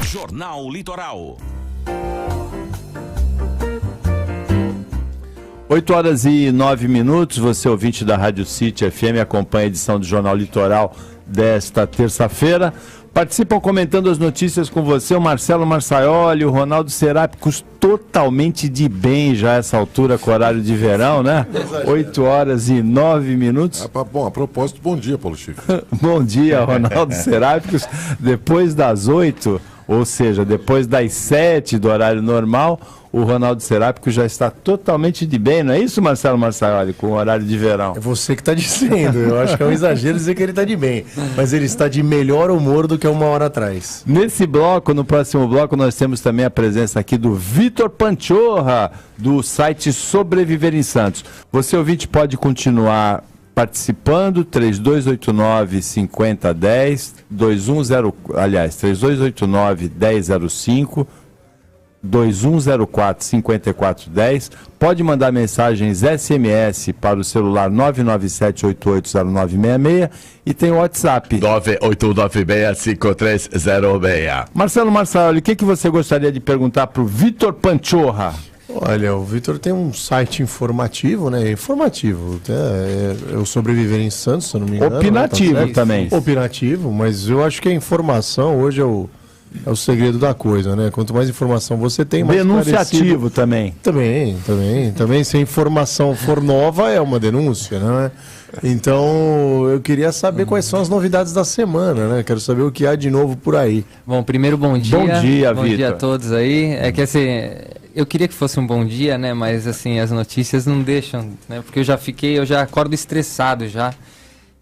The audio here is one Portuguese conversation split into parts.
Jornal Litoral. 8h09, você ouvinte da Rádio City FM, acompanha a edição do Jornal Litoral desta terça-feira. Participam comentando as notícias com você o Marcelo Marçaioli, o Ronaldo Serápicos, totalmente de bem já a essa altura com horário de verão, né? 8h09. Bom, a propósito, bom dia, Paulo Chico. Bom dia, Ronaldo Serápicos. Depois das 8, ou seja, depois das 7 do horário normal, o Ronaldo Serápico já está totalmente de bem, não é isso, Marcelo Marçaioli, com o horário de verão? É você que está dizendo, eu acho que é um exagero dizer que ele está de bem, mas ele está de melhor humor do que uma hora atrás. Nesse bloco, no próximo bloco, nós temos também a presença aqui do Vitor Panchorra, do site Sobreviver em Santos. Você, ouvinte, pode continuar participando, 3289-5010, 3289-1005, 2104-5410. Pode mandar mensagens SMS para o celular 997-880966 e tem o WhatsApp 981965306. Marcelo Marçaioli, o que você gostaria de perguntar para o Vitor Panchorra? Olha, o Vitor tem um site informativo, né? Informativo. É o Sobreviver em Santos, se eu não me engano. Opinativo, né? também. Opinativo, mas eu acho que a informação hoje é o segredo da coisa, né? Quanto mais informação você tem, mais denunciativo também. Também. Se a informação for nova, é uma denúncia, né? Então, eu queria saber quais são as novidades da semana, né? Quero saber o que há de novo por aí. Bom, primeiro, bom dia. Bom dia, Bom Vitor. dia a todos aí. É que assim, eu queria que fosse um bom dia, né? Mas assim, as notícias não deixam, né? Porque eu já acordo estressado já.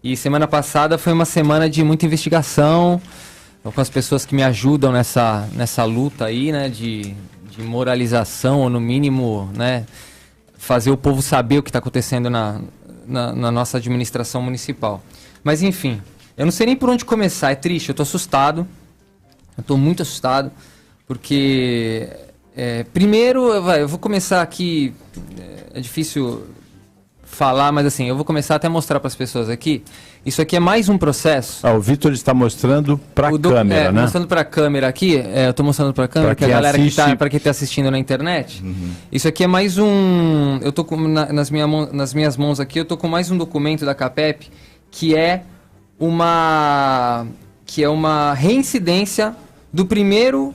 E semana passada foi uma semana de muita investigação, com as pessoas que me ajudam nessa luta aí, né, de moralização, ou no mínimo, né, fazer o povo saber o que está acontecendo na nossa administração municipal. Mas enfim, eu não sei nem por onde começar, é triste, eu estou assustado, eu estou muito assustado, porque, primeiro, eu vou começar aqui, é difícil falar, mas assim, eu vou começar até a mostrar para as pessoas aqui. Isso aqui é mais um processo. O Vitor está mostrando para a câmera, né? Mostrando para a câmera aqui, eu estou mostrando para a câmera, que a galera para quem está assistindo na internet. Uhum. Isso aqui é mais um, eu estou nas minhas mãos aqui, eu estou com mais um documento da CAPEP, que é uma reincidência do primeiro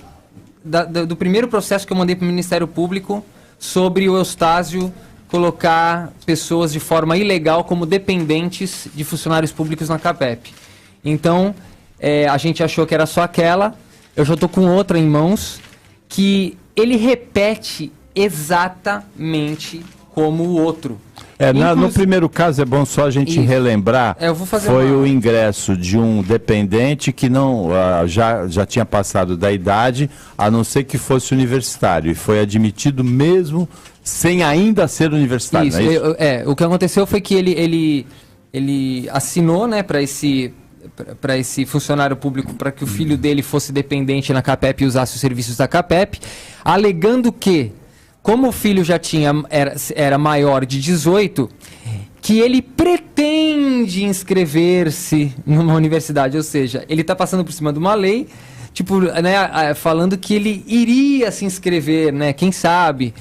processo que eu mandei para o Ministério Público sobre o Eustácio colocar pessoas de forma ilegal como dependentes de funcionários públicos na CAPEP. Então, a gente achou que era só aquela, eu já estou com outra em mãos, que ele repete exatamente como o outro. No primeiro caso é bom só a gente relembrar, foi o ingresso de um dependente que não já tinha passado da idade, a não ser que fosse universitário, e foi admitido mesmo sem ainda ser universitário. Isso, não é isso? O que aconteceu foi que ele assinou, né, para esse funcionário público, para que o filho dele fosse dependente na CAPEP e usasse os serviços da CAPEP, alegando que, como o filho já era maior de 18, que ele pretende inscrever-se numa universidade, ou seja, ele está passando por cima de uma lei, tipo, né, falando que ele iria se inscrever, né, quem sabe,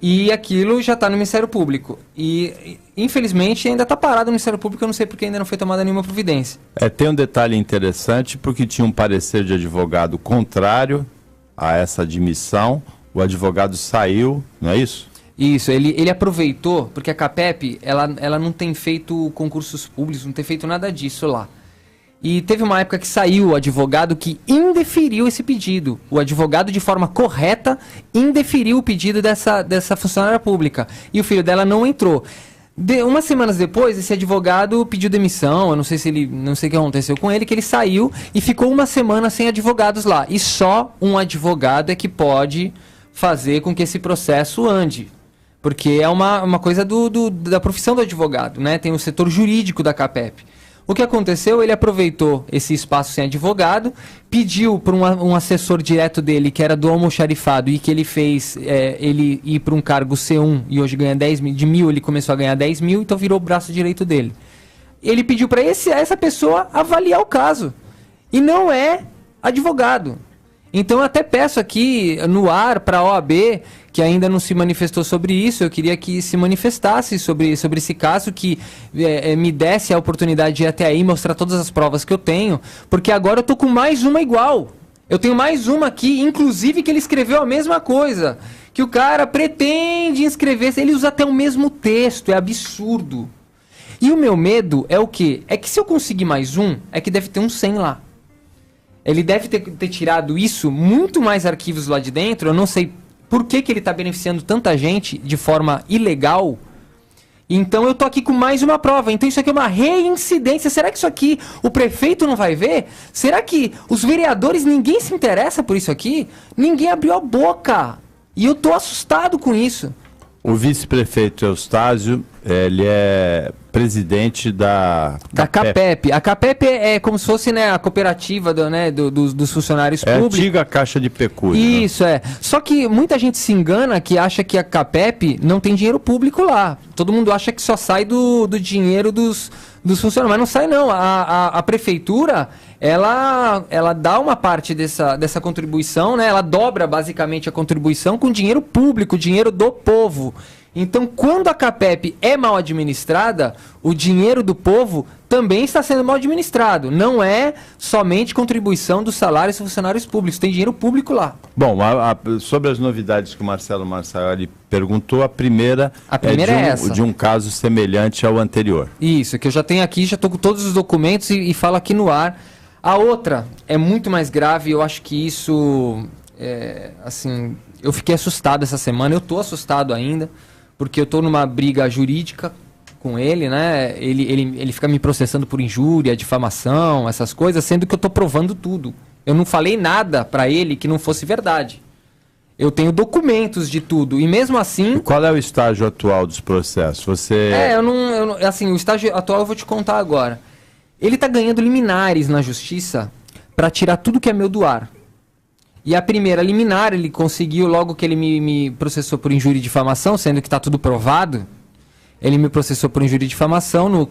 e aquilo já está no Ministério Público. E, infelizmente, ainda está parado no Ministério Público, eu não sei porque ainda não foi tomada nenhuma providência. Tem um detalhe interessante, porque tinha um parecer de advogado contrário a essa admissão, o advogado saiu, não é isso? Isso, ele aproveitou, porque a CAPEP, ela não tem feito concursos públicos, não tem feito nada disso lá. E teve uma época que saiu o advogado que indeferiu esse pedido. O advogado, de forma correta, indeferiu o pedido dessa funcionária pública. E o filho dela não entrou. Umas semanas depois, esse advogado pediu demissão, eu não sei o que aconteceu com ele, que ele saiu e ficou uma semana sem advogados lá. E só um advogado é que pode fazer com que esse processo ande. Porque é uma coisa da profissão do advogado, né? Tem o setor jurídico da CAPEP. O que aconteceu? Ele aproveitou esse espaço sem advogado, pediu para um assessor direto dele, que era do almoxarifado, e que ele fez ele ir para um cargo C1 e hoje ganha 10 mil, de 1.000 ele começou a ganhar 10 mil, então virou o braço direito dele. Ele pediu para essa pessoa avaliar o caso. E não é advogado. Então eu até peço aqui no ar para a OAB, que ainda não se manifestou sobre isso, eu queria que se manifestasse sobre esse caso, que me desse a oportunidade de ir até aí, mostrar todas as provas que eu tenho, porque agora eu tô com mais uma igual. Eu tenho mais uma aqui, inclusive que ele escreveu a mesma coisa, que o cara pretende inscrever, ele usa até o mesmo texto, é absurdo. E o meu medo é o quê? É que se eu conseguir mais um, é que deve ter um 100 lá. Ele deve ter tirado isso, muito mais arquivos lá de dentro, eu não sei por que ele está beneficiando tanta gente de forma ilegal. Então eu tô aqui com mais uma prova. Então isso aqui é uma reincidência. Será que isso aqui o prefeito não vai ver? Será que os vereadores, ninguém se interessa por isso aqui? Ninguém abriu a boca. E eu tô assustado com isso. O vice-prefeito Eustáquio, ele é presidente da CAPEP. A CAPEP é como se fosse, né, a cooperativa dos funcionários públicos. É a antiga Caixa de Pecúlio. Isso, né? Só que muita gente se engana que acha que a CAPEP não tem dinheiro público lá. Todo mundo acha que só sai do dinheiro dos funcionários. Mas não sai, não. A prefeitura, ela dá uma parte dessa contribuição, né? Ela dobra basicamente a contribuição com dinheiro público, dinheiro do povo. Então, quando a CAPEP é mal administrada, o dinheiro do povo também está sendo mal administrado. Não é somente contribuição dos salários dos funcionários públicos, tem dinheiro público lá. Bom, sobre as novidades que o Marcelo Marçaioli perguntou, a primeira é essa. De um caso semelhante ao anterior. Isso, que eu já tenho aqui, já estou com todos os documentos e falo aqui no ar. A outra é muito mais grave, eu acho que isso, assim, eu fiquei assustado essa semana, eu estou assustado ainda, porque eu estou numa briga jurídica com ele, né? Ele fica me processando por injúria, difamação, essas coisas, sendo que eu estou provando tudo. Eu não falei nada para ele que não fosse verdade. Eu tenho documentos de tudo, e mesmo assim... E qual é o estágio atual dos processos? Você... assim, o estágio atual eu vou te contar agora. Ele está ganhando liminares na justiça para tirar tudo que é meu do ar. E a primeira liminar, ele conseguiu, logo que ele me processou por injúria e difamação, sendo que está tudo provado, ele me processou por injúria e difamação no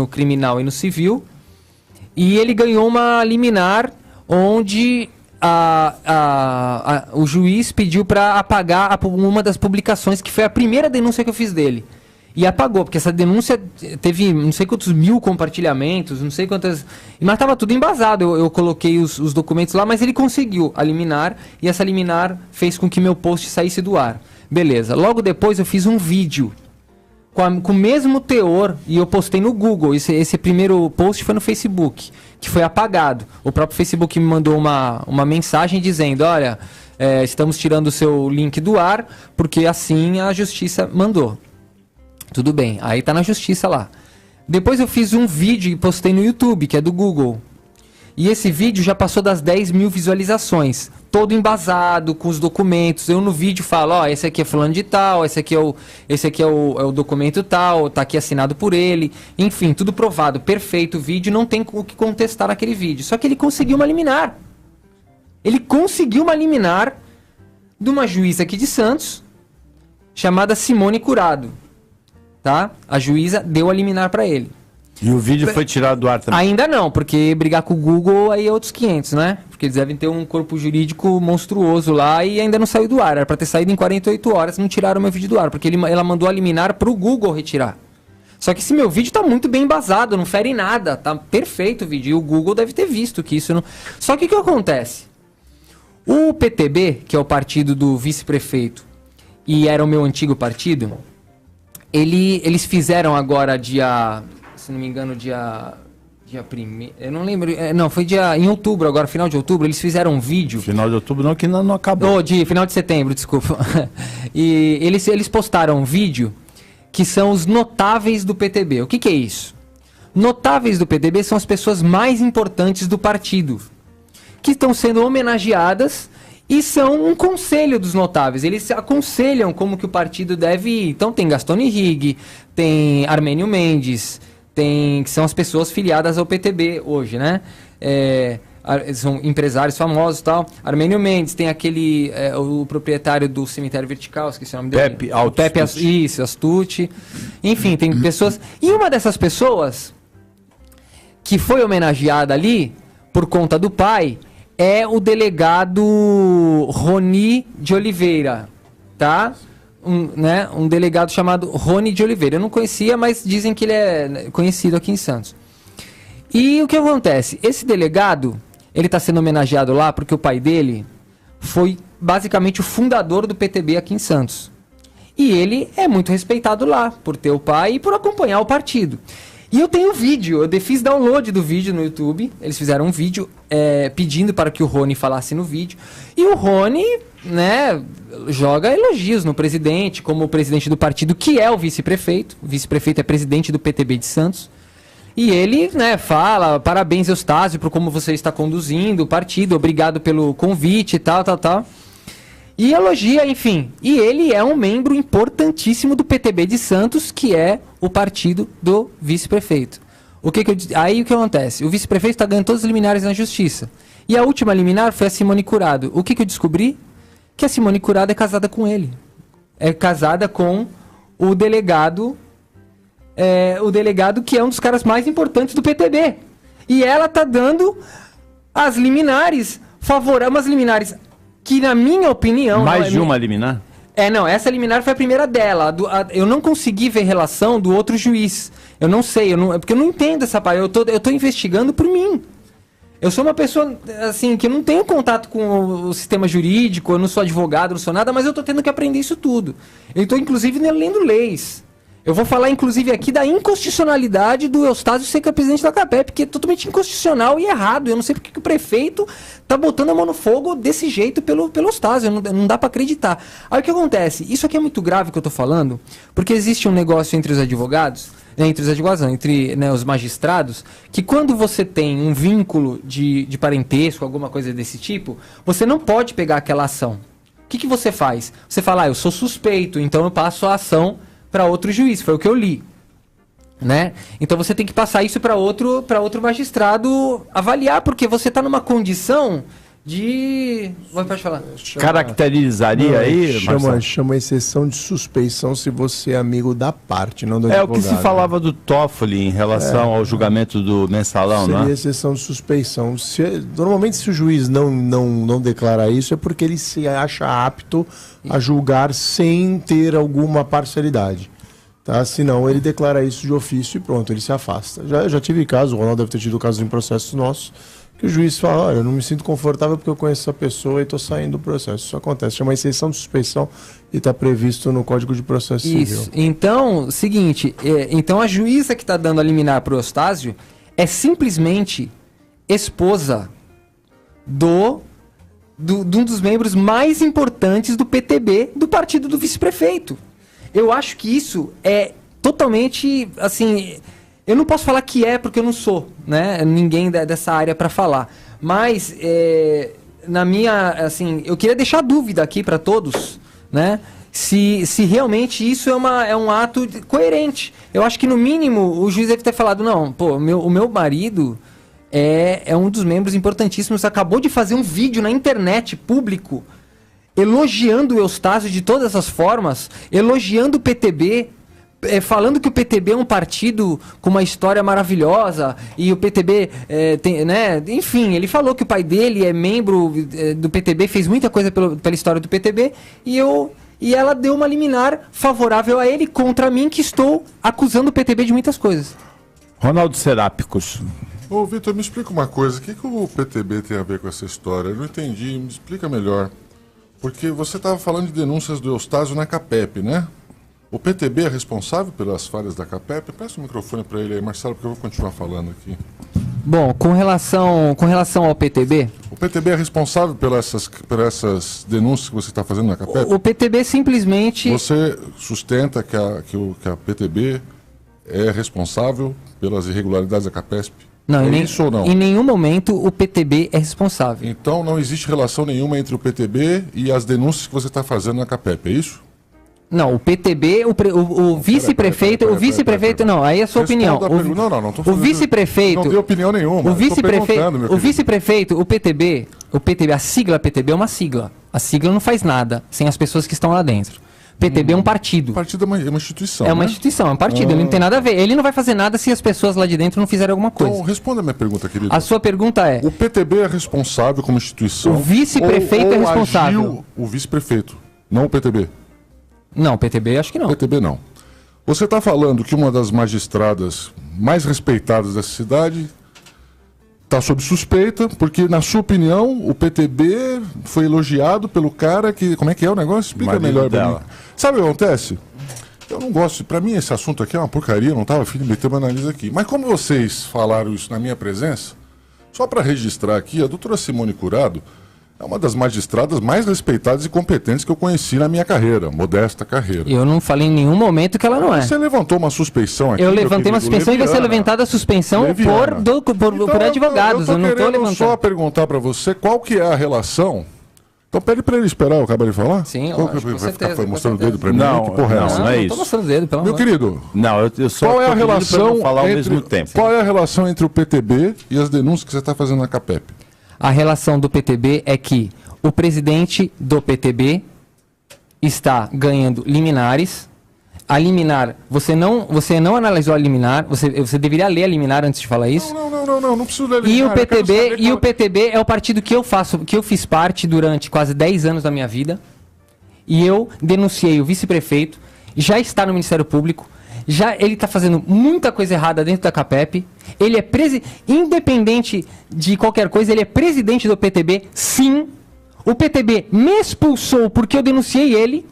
criminal e no civil, e ele ganhou uma liminar onde o juiz pediu para apagar uma das publicações, que foi a primeira denúncia que eu fiz dele. E apagou, porque essa denúncia teve não sei quantos mil compartilhamentos, não sei quantas... Mas estava tudo embasado, eu coloquei os documentos lá, mas ele conseguiu a liminar, e essa liminar fez com que meu post saísse do ar. Beleza. Logo depois eu fiz um vídeo com o mesmo teor, e eu postei no Google. Esse primeiro post foi no Facebook, que foi apagado. O próprio Facebook me mandou uma mensagem dizendo, olha, estamos tirando o seu link do ar, porque assim a justiça mandou. Tudo bem, aí tá na justiça lá. Depois eu fiz um vídeo e postei no YouTube, que é do Google. E esse vídeo já passou das 10 mil visualizações. Todo embasado, com os documentos. Eu no vídeo falo, ó, esse aqui é fulano de tal, esse aqui é o documento tal, tá aqui assinado por ele. Enfim, tudo provado, perfeito o vídeo, não tem o que contestar naquele vídeo. Só que ele conseguiu uma liminar. Ele conseguiu uma liminar de uma juíza aqui de Santos, chamada Simone Curado. Tá? A juíza deu a liminar para ele. E o vídeo foi tirado do ar também? Ainda não, porque brigar com o Google aí é outros 500, né? Porque eles devem ter um corpo jurídico monstruoso lá e ainda não saiu do ar. Era para ter saído em 48 horas, não tiraram meu vídeo do ar, porque ela mandou a liminar pro Google retirar. Só que esse meu vídeo tá muito bem embasado, não fere nada, tá perfeito o vídeo. E o Google deve ter visto que isso não... Só que o que acontece? O PTB, que é o partido do vice-prefeito, e era o meu antigo partido... Eles fizeram agora se não me engano, dia 1º, eu não lembro, não, foi em outubro agora, final de outubro, eles fizeram um vídeo. Final de outubro não, que não acabou. Final de setembro, desculpa. E eles postaram um vídeo que são os notáveis do PTB. O que é isso? Notáveis do PTB são as pessoas mais importantes do partido, que estão sendo homenageadas. E são um conselho dos notáveis. Eles aconselham como que o partido deve ir. Então tem Gaston Henrique, tem Armênio Mendes, que são as pessoas filiadas ao PTB hoje, né? São empresários famosos e tal. Armênio Mendes, tem aquele, o proprietário do cemitério vertical, esqueci o nome dele. Pepe Astucci. Enfim, tem pessoas... E uma dessas pessoas que foi homenageada ali, por conta do pai... é o delegado Rony de Oliveira, tá? Um delegado chamado Rony de Oliveira. Eu não conhecia, mas dizem que ele é conhecido aqui em Santos. E o que acontece? Esse delegado, ele está sendo homenageado lá porque o pai dele foi basicamente o fundador do PTB aqui em Santos. E ele é muito respeitado lá por ter o pai e por acompanhar o partido. E eu tenho vídeo, eu fiz download do vídeo no YouTube. Eles fizeram um vídeo pedindo para que o Rony falasse no vídeo. E o Rony, né, joga elogios no presidente, como o presidente do partido, que é o vice-prefeito. O vice-prefeito é presidente do PTB de Santos. E ele, né, fala, parabéns, Eustácio, por como você está conduzindo o partido, obrigado pelo convite e tal. E elogia, enfim. E ele é um membro importantíssimo do PTB de Santos, que é o partido do vice-prefeito. Aí o que acontece? O vice-prefeito está ganhando todos os liminares na justiça. E a última liminar foi a Simone Curado. O que eu descobri? Que a Simone Curado é casada com ele. É casada com o delegado que é um dos caras mais importantes do PTB. E ela tá dando as liminares favoráveis, umas liminares que, na minha opinião... Mais de uma liminar? Não, essa liminar foi a primeira dela. Eu não consegui ver relação do outro juiz. Eu não sei, porque eu não entendo essa parte. Eu tô investigando por mim. Eu sou uma pessoa, assim, que não tenho contato com o sistema jurídico, eu não sou advogado, não sou nada, mas eu tô tendo que aprender isso tudo. Eu tô, inclusive, lendo leis. Eu vou falar, inclusive, aqui da inconstitucionalidade do Eustácio ser presidente da CAPEP, que é totalmente inconstitucional e errado. Eu não sei porque que o prefeito tá botando a mão no fogo desse jeito pelo Eustácio. Não dá para acreditar. Aí o que acontece? Isso aqui é muito grave que eu tô falando, porque existe um negócio entre os advogados, entre né, os magistrados, que quando você tem um vínculo de parentesco, alguma coisa desse tipo, você não pode pegar aquela ação. O que você faz? Você fala, eu sou suspeito, então eu passo a ação para outro juiz, foi o que eu li, né? Então você tem que passar isso para outro magistrado avaliar, porque você está numa condição de... Pode falar. Caracterizaria aí, chama exceção de suspeição se você é amigo da parte, não do advogado. É o que se falava do Toffoli em relação ao julgamento do mensalão, seria não é? exceção de suspeição. Normalmente, se o juiz não declara isso, é porque ele se acha apto a julgar sem ter alguma parcialidade. Tá? Senão, ele declara isso de ofício e pronto, ele se afasta. Já tive caso, o Ronaldo deve ter tido casos em processos nossos, que o juiz fala, olha, eu não me sinto confortável porque eu conheço essa pessoa e estou saindo do processo. Isso acontece, chama exceção de suspeição e está previsto no Código de Processo Civil. Isso, então, seguinte, então a juíza que está dando a liminar para o Eustácio é simplesmente esposa de um dos membros mais importantes do PTB, do partido do vice-prefeito. Eu acho que isso é totalmente, assim... Eu não posso falar que porque eu não sou, né? Ninguém dessa área para falar. Mas, na minha, assim, eu queria deixar dúvida aqui para todos, né? Se realmente isso é um ato coerente. Eu acho que, no mínimo, o juiz deve ter falado, não, pô, o meu marido é um dos membros importantíssimos, acabou de fazer um vídeo na internet público elogiando o Eustácio de todas as formas, elogiando o PTB, falando que o PTB é um partido com uma história maravilhosa e o PTB tem, né? Enfim, ele falou que o pai dele é membro do PTB, fez muita coisa pela história do PTB e ela deu uma liminar favorável a ele contra mim, que estou acusando o PTB de muitas coisas. Ronaldo Serápicos. Ô, Vitor, me explica uma coisa. O que o PTB tem a ver com essa história? Eu não entendi. Me explica melhor. Porque você estava falando de denúncias do Eustácio na CAPEP, né? O PTB é responsável pelas falhas da CAPEP? Peça o microfone para ele aí, Marcelo, porque eu vou continuar falando aqui. Bom, com relação ao PTB... O PTB é responsável por essas denúncias que você está fazendo na CAPEP? O PTB simplesmente... Você sustenta que a PTB é responsável pelas irregularidades da CAPESP? Não, isso ou não? Em nenhum momento o PTB é responsável. Então não existe relação nenhuma entre o PTB e as denúncias que você está fazendo na CAPEP, é isso? Não, o PTB, o vice-prefeito, não, aí é a sua opinião. Não tô falando. O vice-prefeito... Não deu opinião nenhuma. O vice-prefeito, o PTB, a sigla PTB é uma sigla. A sigla não faz nada sem as pessoas que estão lá dentro. PTB é um partido. O partido é uma instituição. É uma né? instituição, é um partido. Ele não tem nada a ver. Ele não vai fazer nada se as pessoas lá de dentro não fizerem alguma coisa. Então, responda a minha pergunta, querido. A sua pergunta é... O PTB é responsável como instituição? O vice-prefeito é responsável. Agiu o vice-prefeito, não o PTB? Não, PTB acho que não. PTB não. Você está falando que uma das magistradas mais respeitadas dessa cidade está sob suspeita, porque, na sua opinião, o PTB foi elogiado pelo cara que... Como é que é o negócio? Explica Marido melhor pra mim. dela. Sabe o que acontece? Eu não gosto... Para mim, esse assunto aqui é uma porcaria, não estava afim de meter uma análise aqui. Mas como vocês falaram isso na minha presença, só para registrar aqui, a doutora Simone Curado é uma das magistradas mais respeitadas e competentes que eu conheci na minha carreira, modesta carreira. Eu não falei em nenhum momento que ela não é. Você levantou uma suspeição aqui. Eu meu levantei uma querido, suspeição e vai ser leviana. levantada a suspensão Leviana. por advogados. Eu não estou querendo levantando. só perguntar para você qual que é a relação. Então pede para ele esperar eu acabar de falar. Sim, Qual lógico, que com vai ficar certeza, mostrando o com dedo para mim? Não, Que porra é não, essa? não é Não isso. tô mostrando o dedo, pelo Meu amor. querido, Não, eu só qual é a tô pedindo pra relação não falar ao entre, mesmo tempo. qual é a relação entre o PTB e as denúncias que você está fazendo na CAPEP? A relação do PTB é que o presidente do PTB está ganhando liminares. A liminar, você não analisou a liminar, você deveria ler a liminar antes de falar isso. Não preciso ler E o liminar, eu quero PTB, saber e qual- o PTB é o partido que eu fiz parte durante quase 10 anos da minha vida. E eu denunciei o vice-prefeito, já está no Ministério Público, já ele está fazendo muita coisa errada dentro da CAPEP. Ele é independente de qualquer coisa, ele é presidente do PTB, sim. O PTB me expulsou porque eu denunciei ele.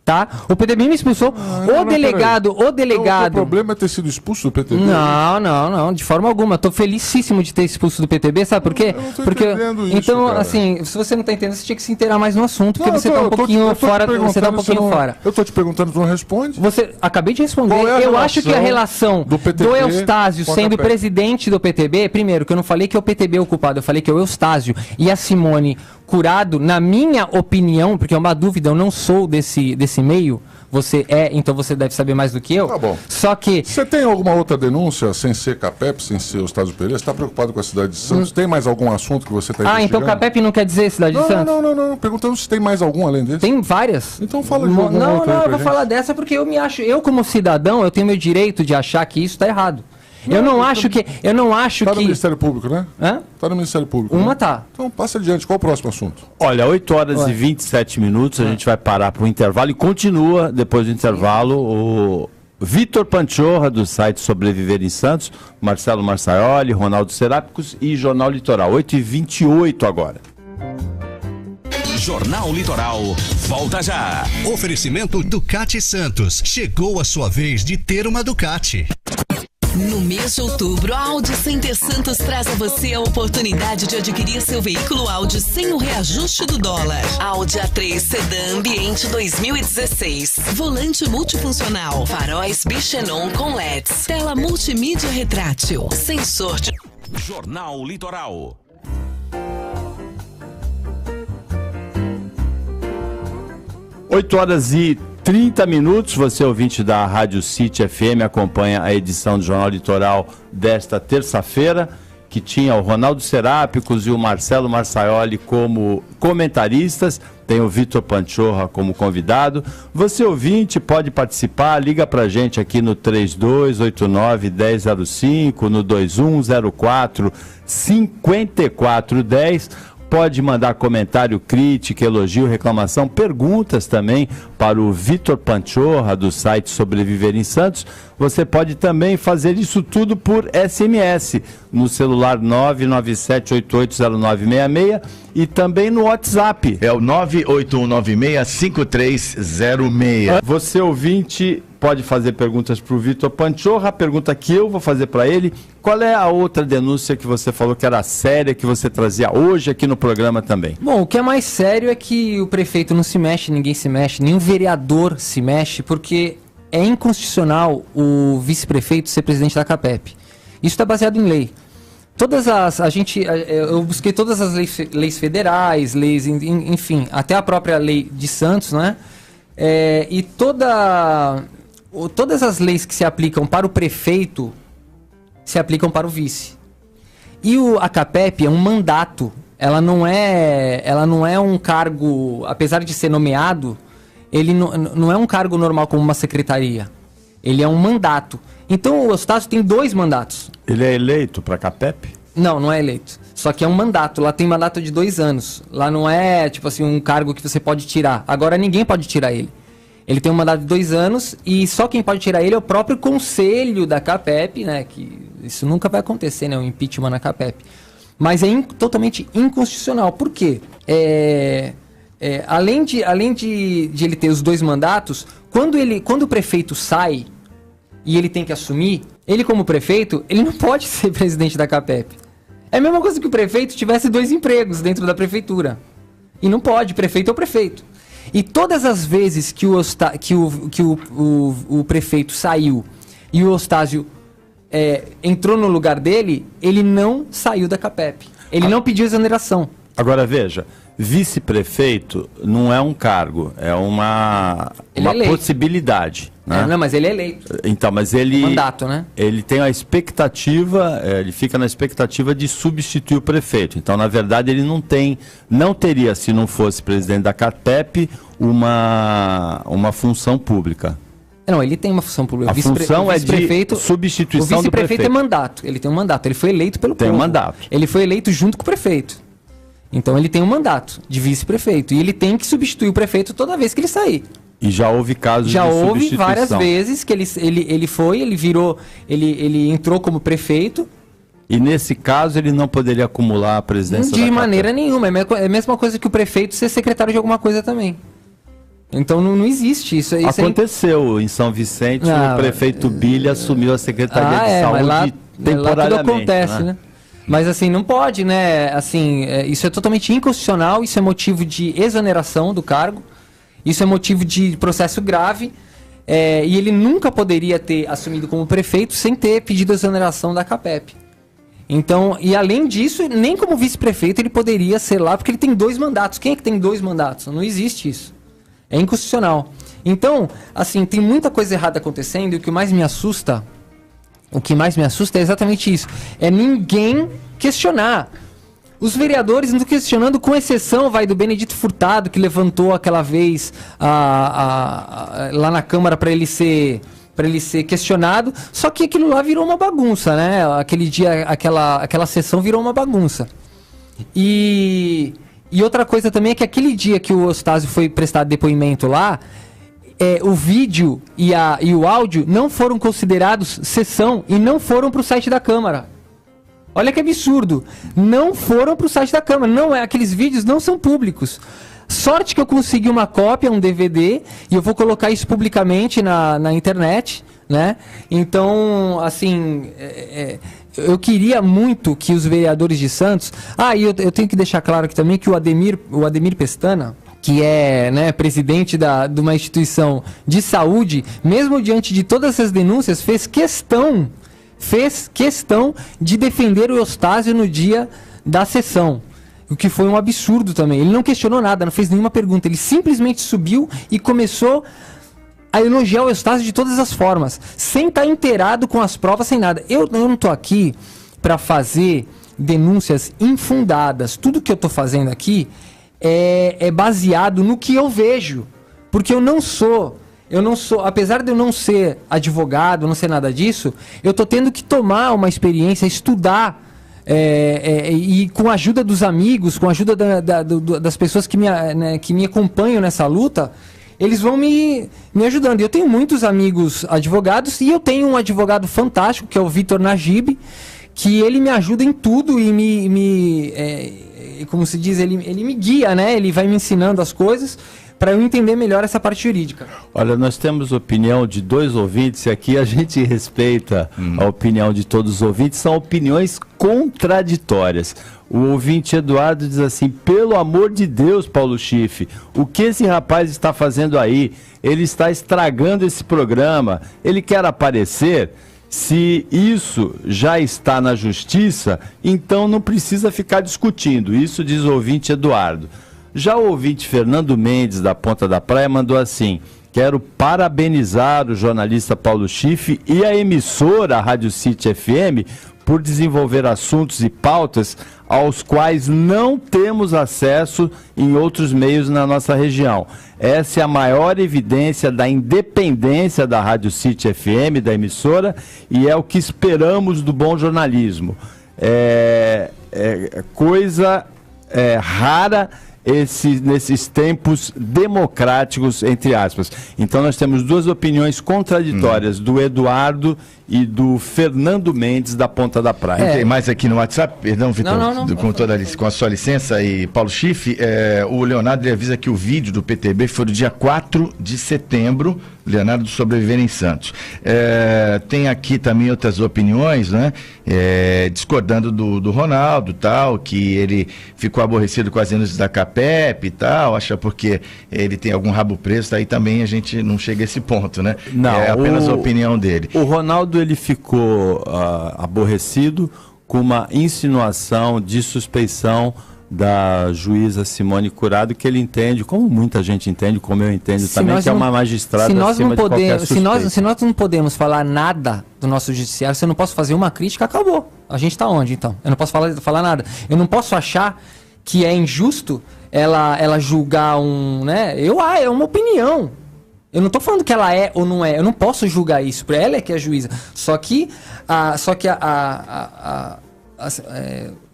Tá? O PTB me expulsou. Não, O delegado. Então, o problema é ter sido expulso do PTB? Não, de forma alguma. Tô felicíssimo de ter expulso do PTB, sabe por quê? Eu não tô Porque entendendo isso, então, cara. assim, se você não tá entendendo, você tinha que se inteirar mais no assunto, porque Não, você eu tá tô- um eu tô pouquinho te- eu tô te fora, você tá um perguntando, pouquinho você não- fora. Eu tô te perguntando, tu não responde? Você acabei de responder. Qual é a Eu acho que a relação relação do PTB do Eustásio com a sendo CAPEP? presidente do PTB, primeiro, que eu não falei que é o PTB o culpado, eu falei que é o Eustásio e a Simone Curado, na minha opinião, porque é uma dúvida, eu não sou desse meio, você é, então você deve saber mais do que eu. Tá bom. Só que Você tem alguma outra denúncia, sem ser CAPEP, sem ser o Eustácio Pereira? Você está preocupado com a cidade de Santos? Tem mais algum assunto que você está investigando? então CAPEP não quer dizer Cidade de Santos? Não. Perguntando se tem mais algum além desse. Tem várias. Então fala de Não, alguma não, outra aí eu pra vou gente. falar dessa porque eu como cidadão, eu tenho meu direito de achar que isso está errado. Eu não acho que Tá no Ministério Público, né? Hã? Tá no Ministério Público. Uma né? tá. Então passa adiante. Qual o próximo assunto? Olha, 8 horas e 27 minutos, a gente vai parar para o intervalo e continua, depois do intervalo, o Vitor Panchorra, do site Sobreviver em Santos, Marcelo Marsaioli, Ronaldo Serápicos e Jornal Litoral. 8h28 agora. Jornal Litoral, volta já. Oferecimento Ducati Santos. Chegou a sua vez de ter uma Ducati. No mês de outubro, a Audi Center Santos traz a você a oportunidade de adquirir seu veículo Audi sem o reajuste do dólar. Audi A3 Sedan Ambiente 2016. Volante multifuncional. Faróis Bichenon com LEDs. Tela multimídia retrátil. Sensor de... Jornal Litoral. Oito horas e 30 minutos, você ouvinte da Rádio City FM acompanha a edição do Jornal Litoral desta terça-feira, que tinha o Ronaldo Serápicos e o Marcelo Marsaioli como comentaristas, tem o Vitor Panchorra como convidado. Você ouvinte pode participar, liga pra gente aqui no 3289-1005, no 2104-5410. Pode mandar comentário, crítica, elogio, reclamação, perguntas também para o Vitor Panchorra, do site Sobreviver em Santos. Você pode também fazer isso tudo por SMS, no celular 997880966 e também no WhatsApp. É o 981965306. Você ouvinte pode fazer perguntas para o Vitor Panchorra, a pergunta que eu vou fazer para ele: qual é a outra denúncia que você falou que era séria, que você trazia hoje aqui no programa também? Bom, o que é mais sério é que o prefeito não se mexe, ninguém se mexe, nenhum vereador se mexe, porque é inconstitucional o vice-prefeito ser presidente da CAPEP. Isso está baseado em lei. Eu busquei todas as leis federais, enfim, até a própria lei de Santos, né? E todas as leis que se aplicam para o prefeito se aplicam para o vice. E a CAPEP é um mandato. Ela não é um cargo, apesar de ser nomeado, ele não é um cargo normal como uma secretaria. Ele é um mandato. Então o Eustácio tem 2 mandatos. Ele é eleito para a CAPEP? Não é eleito. Só que é um mandato. Lá tem mandato de 2 anos. Lá não é, tipo assim, um cargo que você pode tirar. Agora ninguém pode tirar ele. Ele tem um mandato de 2 anos e só quem pode tirar ele é o próprio conselho da CAPEP, né? Que isso nunca vai acontecer, né? O impeachment na CAPEP. Mas é totalmente inconstitucional. Por quê? Além de ele ter os 2 mandatos, quando o prefeito sai e ele tem que assumir, ele como prefeito, ele não pode ser presidente da CAPEP. É a mesma coisa que o prefeito tivesse 2 empregos dentro da prefeitura. E não pode, prefeito é o prefeito. E todas as vezes que o prefeito saiu e o Eustácio entrou no lugar dele, ele não saiu da CAPEP. Ele não pediu exoneração. Agora veja, vice-prefeito não é um cargo, é uma possibilidade. Né? Não, mas ele é eleito. Então, mas ele... mandato, né? Ele tem a expectativa, ele fica na expectativa de substituir o prefeito. Então, na verdade, ele não teria, se não fosse presidente da CAPEP, uma função pública. Não, ele tem uma função pública. A função é de substituição do prefeito. O vice-prefeito é mandato. Ele tem um mandato. Ele foi eleito pelo povo. Tem um mandato. Ele foi eleito junto com o prefeito. Então ele tem um mandato de vice-prefeito. E ele tem que substituir o prefeito toda vez que ele sair. E já houve casos de substituição. Já houve várias vezes que ele entrou como prefeito. E nesse caso ele não poderia acumular a presidência de maneira nenhuma. É a mesma coisa que o prefeito ser secretário de alguma coisa também. Então não existe isso. Aconteceu em São Vicente, o prefeito Billy assumiu a Secretaria de Saúde temporariamente. Lá tudo acontece, né? Mas assim, não pode, né? Assim, isso é totalmente inconstitucional, isso é motivo de exoneração do cargo, isso é motivo de processo grave, e ele nunca poderia ter assumido como prefeito sem ter pedido exoneração da CAPEP. Então, e além disso, nem como vice-prefeito ele poderia ser lá, porque ele tem 2 mandatos. Quem é que tem 2 mandatos? Não existe isso. É inconstitucional. Então, assim, tem muita coisa errada acontecendo e o que mais me assusta é exatamente isso. É ninguém questionar. Os vereadores não estão questionando, com exceção do Benedito Furtado, que levantou aquela vez lá na Câmara para ele ser questionado. Só que aquilo lá virou uma bagunça, né? Aquele dia, aquela sessão virou uma bagunça. E outra coisa também é que aquele dia que o Eustácio foi prestar depoimento lá, o vídeo e o áudio não foram considerados sessão e não foram para o site da Câmara. Olha que absurdo. Não foram para o site da Câmara. Aqueles vídeos não são públicos. Sorte que eu consegui uma cópia, um DVD, e eu vou colocar isso publicamente na internet, né? Então, assim... eu queria muito que os vereadores de Santos... e eu tenho que deixar claro aqui também que o Ademir Pestana, que é, né, presidente de uma instituição de saúde, mesmo diante de todas essas denúncias, fez questão de defender o Eustácio no dia da sessão. O que foi um absurdo também. Ele não questionou nada, não fez nenhuma pergunta. Ele simplesmente subiu e começou a elogiar o Eustácio de todas as formas, sem estar inteirado com as provas, sem nada. Eu não estou aqui para fazer denúncias infundadas. Tudo que eu estou fazendo aqui é baseado no que eu vejo. Porque eu não sou, apesar de eu não ser advogado, não ser nada disso, eu estou tendo que tomar uma experiência, estudar, e com a ajuda dos amigos, com a ajuda das pessoas que me acompanham nessa luta, eles vão me ajudando. Eu tenho muitos amigos advogados e eu tenho um advogado fantástico, que é o Vitor Najib, que ele me ajuda em tudo e como se diz, ele me guia, né? Ele vai me ensinando as coisas para eu entender melhor essa parte jurídica. Olha, nós temos opinião de 2 ouvintes e aqui a gente respeita a opinião de todos os ouvintes, são opiniões contraditórias. O ouvinte Eduardo diz assim: pelo amor de Deus, Paulo Schiff, o que esse rapaz está fazendo aí? Ele está estragando esse programa, ele quer aparecer. Se isso já está na justiça, então não precisa ficar discutindo. Isso diz o ouvinte Eduardo. Já o ouvinte Fernando Mendes, da Ponta da Praia, mandou assim: Quero parabenizar o jornalista Paulo Schiff e a emissora a Rádio City FM por desenvolver assuntos e pautas aos quais não temos acesso em outros meios na nossa região. Essa é a maior evidência da independência da Rádio City FM, da emissora, e é o que esperamos do bom jornalismo. Coisa rara nesses tempos democráticos, entre aspas. Então nós temos duas opiniões contraditórias, do Eduardo e do Fernando Mendes, da Ponta da Praia. Tem mais aqui no WhatsApp, perdão, Vitor, com a sua licença, e Paulo Schiff, o Leonardo avisa que o vídeo do PTB foi do dia 4 de setembro, Leonardo do Sobreviver em Santos. Tem aqui também outras opiniões, né? Discordando do Ronaldo, tal, que ele ficou aborrecido com as denúncias da CAPEP e tal, acha porque ele tem algum rabo preso, aí também a gente não chega a esse ponto, né? Não, é apenas a opinião dele. O Ronaldo, ele ficou aborrecido com uma insinuação de suspeição da juíza Simone Curado, que ele entende, como muita gente entende, como eu entendo também, que é uma magistrada acima de qualquer suspeita. Se nós não podemos falar nada do nosso judiciário, se eu não posso fazer uma crítica, acabou. A gente está onde, então? Eu não posso falar nada. Eu não posso achar que é injusto ela julgar né? É uma opinião. Eu não estou falando que ela é ou não é. Eu não posso julgar isso. Ela é que é a juíza. Só que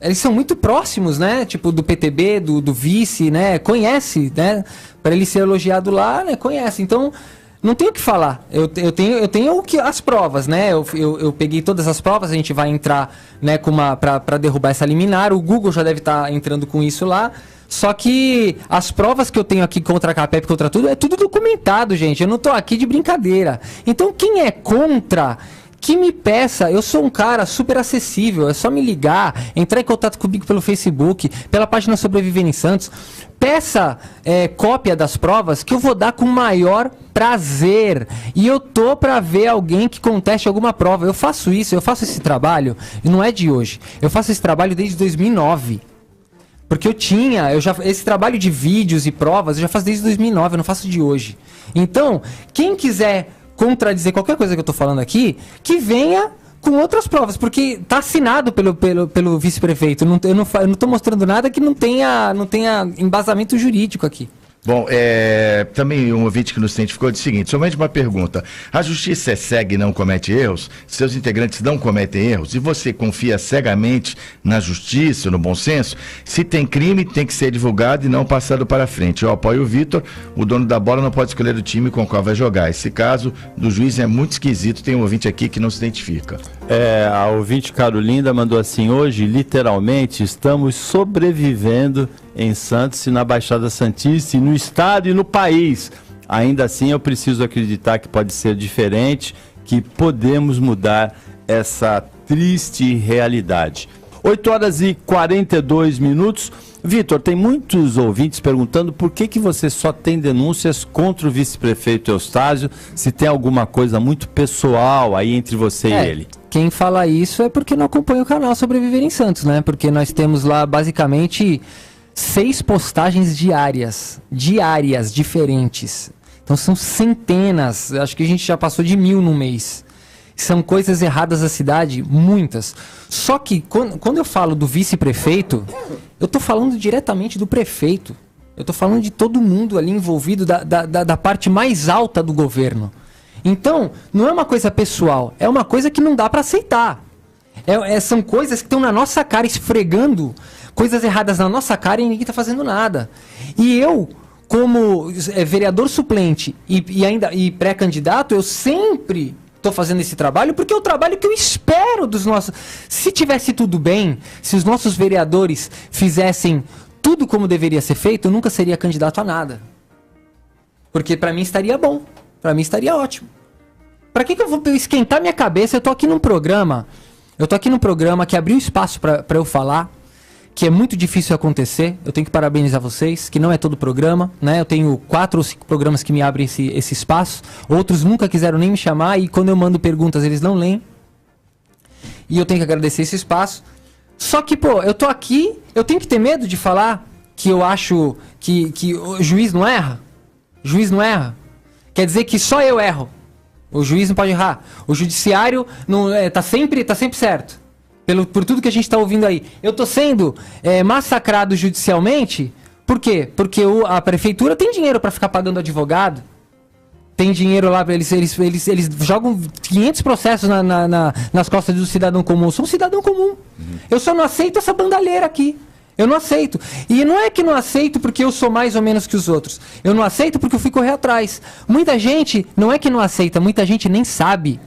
eles são muito próximos, né? Tipo, do PTB, do vice, né? Conhece, né? Para ele ser elogiado lá, né? Conhece. Então, não tenho o que falar. Eu tenho as provas, né? Eu peguei todas as provas, a gente vai entrar, né, para derrubar essa liminar. O Google já deve estar entrando com isso lá. Só que as provas que eu tenho aqui contra a CAPEP, contra tudo, é tudo documentado, gente. Eu não tô aqui de brincadeira. Então, quem é contra, que me peça. Eu sou um cara super acessível. É só me ligar, entrar em contato comigo pelo Facebook, pela página Sobreviver em Santos. Peça cópia das provas que eu vou dar com o maior prazer. E eu tô para ver alguém que conteste alguma prova. Eu faço esse trabalho, e não é de hoje. Eu faço esse trabalho desde 2009. Porque esse trabalho de vídeos e provas eu já faço desde 2009, eu não faço de hoje. Então, quem quiser contradizer qualquer coisa que eu tô falando aqui, que venha com outras provas, porque tá assinado pelo vice-prefeito. Eu não tô mostrando nada que não tenha embasamento jurídico aqui. Bom, também um ouvinte que nos identificou disse o seguinte, somente uma pergunta: a justiça é cega e não comete erros? Seus integrantes não cometem erros? E você confia cegamente na justiça, no bom senso? Se tem crime, tem que ser divulgado e não passado para frente. Eu apoio o Vitor, o dono da bola não pode escolher o time com o qual vai jogar. Esse caso do juiz é muito esquisito, tem um ouvinte aqui que não se identifica. A ouvinte Carolinda mandou assim: hoje, literalmente, estamos sobrevivendo em Santos e na Baixada Santista, e no estado e no país. Ainda assim, eu preciso acreditar que pode ser diferente, que podemos mudar essa triste realidade. 8h42. Vitor, tem muitos ouvintes perguntando por que você só tem denúncias contra o vice-prefeito Eustáquio, se tem alguma coisa muito pessoal aí entre você e ele. Quem fala isso é porque não acompanha o canal Sobreviver em Santos, né? Porque nós temos lá basicamente 6 postagens diárias diferentes. Então são centenas, acho que a gente já passou de 1000 no mês. São coisas erradas da cidade, muitas. Só que quando eu falo do vice-prefeito, eu estou falando diretamente do prefeito. Eu estou falando de todo mundo ali envolvido, da parte mais alta do governo. Então, não é uma coisa pessoal, é uma coisa que não dá para aceitar. São coisas que estão na nossa cara, esfregando coisas erradas na nossa cara, e ninguém está fazendo nada. E eu, como vereador suplente e pré-candidato, eu sempre estou fazendo esse trabalho, porque é o trabalho que eu espero dos nossos... Se tivesse tudo bem, se os nossos vereadores fizessem tudo como deveria ser feito, eu nunca seria candidato a nada. Porque para mim estaria bom, para mim estaria ótimo. Para que eu vou esquentar minha cabeça? Eu tô aqui num programa que abriu espaço para eu falar, que é muito difícil acontecer. Eu tenho que parabenizar vocês, que não é todo programa, né? Eu tenho 4 ou 5 programas que me abrem esse espaço. Outros nunca quiseram nem me chamar, e quando eu mando perguntas eles não leem. E eu tenho que agradecer esse espaço. Só que, eu tô aqui, eu tenho que ter medo de falar que eu acho que o juiz não erra? Juiz não erra? Quer dizer que só eu erro. O juiz não pode errar. O judiciário não, tá sempre certo. Por tudo que a gente está ouvindo aí. Eu tô sendo massacrado judicialmente. Por quê? Porque a prefeitura tem dinheiro para ficar pagando advogado. Tem dinheiro lá, eles jogam 500 processos nas costas do cidadão comum. Eu sou um cidadão comum. Eu só não aceito essa bandalheira aqui. Eu não aceito. E não é que não aceito porque eu sou mais ou menos que os outros. Eu não aceito porque eu fui correr atrás. Muita gente não é que não aceita, muita gente nem sabe.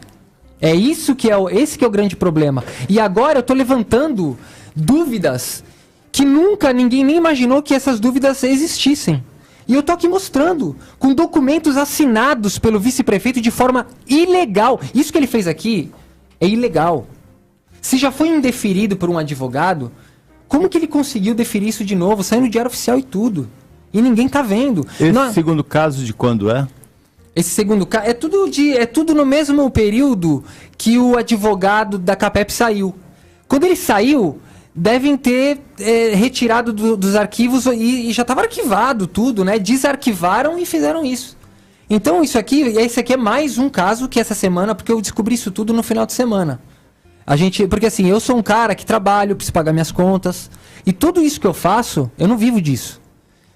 É isso que esse que é o grande problema. E agora eu tô levantando dúvidas que nunca ninguém nem imaginou que essas dúvidas existissem. E eu tô aqui mostrando, com documentos assinados pelo vice-prefeito de forma ilegal. Isso que ele fez aqui é ilegal. Se já foi indeferido por um advogado, como que ele conseguiu deferir isso de novo? Saiu no Diário Oficial e tudo. E ninguém tá vendo. Esse segundo caso de quando é? Esse segundo caso é tudo no mesmo período que o advogado da CAPEP saiu. Quando ele saiu, devem ter retirado dos arquivos e já estava arquivado tudo, né? Desarquivaram e fizeram isso. Então esse aqui é mais um caso que essa semana, porque eu descobri isso tudo no final de semana. Porque assim, eu sou um cara que trabalho, preciso pagar minhas contas. E tudo isso que eu faço, eu não vivo disso.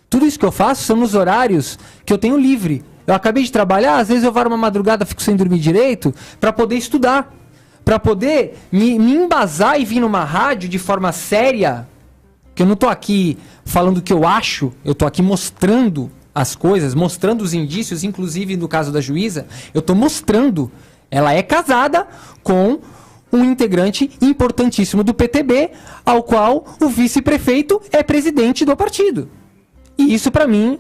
Tudo isso que eu faço são nos horários que eu tenho livre. Eu acabei de trabalhar, às vezes eu varo uma madrugada, fico sem dormir direito, para poder estudar. Para poder me embasar e vir numa rádio de forma séria. Que eu não tô aqui falando o que eu acho, eu tô aqui mostrando as coisas, mostrando os indícios, inclusive no caso da juíza, eu tô mostrando. Ela é casada com um integrante importantíssimo do PTB, ao qual o vice-prefeito é presidente do partido. E isso, para mim,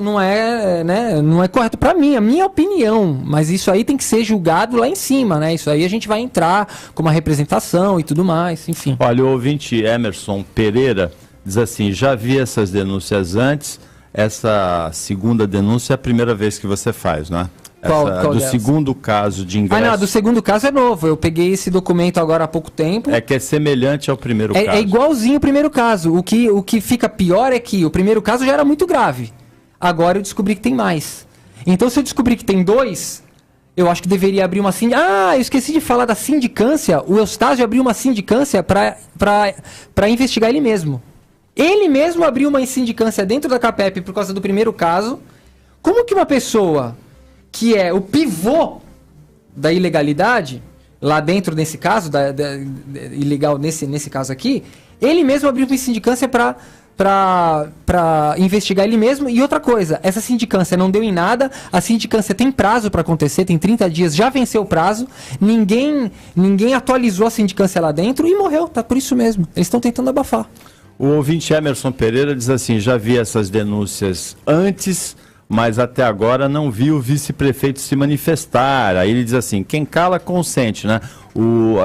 não é correto para mim, a minha opinião. Mas isso aí tem que ser julgado lá em cima, né? Isso aí a gente vai entrar com uma representação e tudo mais, enfim. Olha, o ouvinte Emerson Pereira diz assim: já vi essas denúncias antes, essa segunda denúncia é a primeira vez que você faz, não é? Qual do segundo caso de ingresso. Ah, não, do segundo caso é novo. Eu peguei esse documento agora há pouco tempo. É que é semelhante ao primeiro caso. É igualzinho o primeiro caso. O que fica pior é que o primeiro caso já era muito grave. Agora eu descobri que tem mais. Então, se eu descobrir que tem 2, eu acho que deveria abrir uma sindicância. Ah, eu esqueci de falar da sindicância. O Eustácio abriu uma sindicância para investigar ele mesmo. Ele mesmo abriu uma sindicância dentro da CAPEP por causa do primeiro caso. Como que uma pessoa que é o pivô da ilegalidade, lá dentro desse caso, ilegal nesse caso aqui, ele mesmo abriu uma sindicância para investigar ele mesmo. E outra coisa, essa sindicância não deu em nada, a sindicância tem prazo para acontecer, tem 30 dias, já venceu o prazo, ninguém atualizou a sindicância lá dentro e morreu, tá por isso mesmo. Eles estão tentando abafar. O ouvinte Emerson Pereira diz assim: já vi essas denúncias antes, mas até agora não vi o vice-prefeito se manifestar. Aí ele diz assim: quem cala consente, né?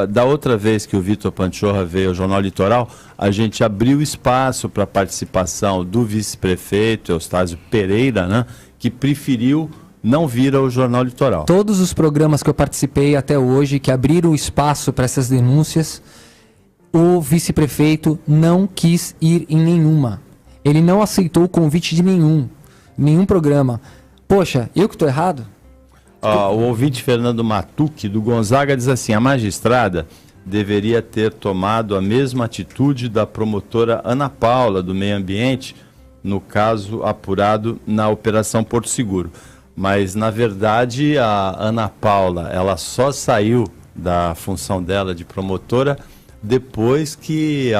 Da outra vez que o Vitor Panchorra veio ao Jornal Litoral, a gente abriu espaço para a participação do vice-prefeito Eustácio Pereira, né? Que preferiu não vir ao Jornal Litoral. Todos os programas que eu participei até hoje, que abriram espaço para essas denúncias, o vice-prefeito não quis ir em nenhuma. Ele não aceitou o convite de nenhum programa. Poxa, eu que estou errado? O ouvinte Fernando Matucci, do Gonzaga, diz assim: a magistrada deveria ter tomado a mesma atitude da promotora Ana Paula, do Meio Ambiente, no caso apurado na Operação Porto Seguro. Mas, na verdade, a Ana Paula, ela só saiu da função dela de promotora depois que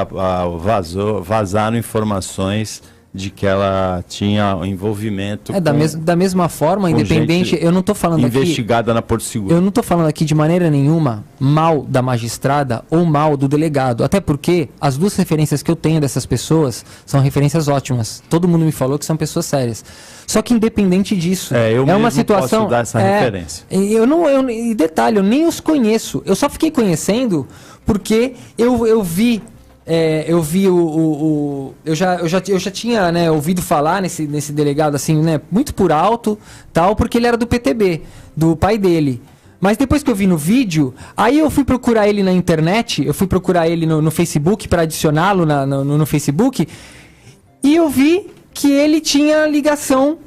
vazaram informações de que ela tinha envolvimento da mesma forma, independente, eu não estou falando investigada na Porto Seguro. Eu não estou falando aqui de maneira nenhuma mal da magistrada ou mal do delegado, até porque as duas referências que eu tenho dessas pessoas são referências ótimas. Todo mundo me falou que são pessoas sérias. Só que independente disso, eu é uma situação. Posso dar essa referência. E detalhe, eu nem os conheço. Eu só fiquei conhecendo porque eu vi. Eu já tinha, né, ouvido falar nesse delegado assim, né, muito por alto, tal, porque ele era do PTB, do pai dele. Mas depois que eu vi no vídeo, aí eu fui procurar ele na internet, eu fui procurar ele no Facebook para adicioná-lo no Facebook, e eu vi que ele tinha ligação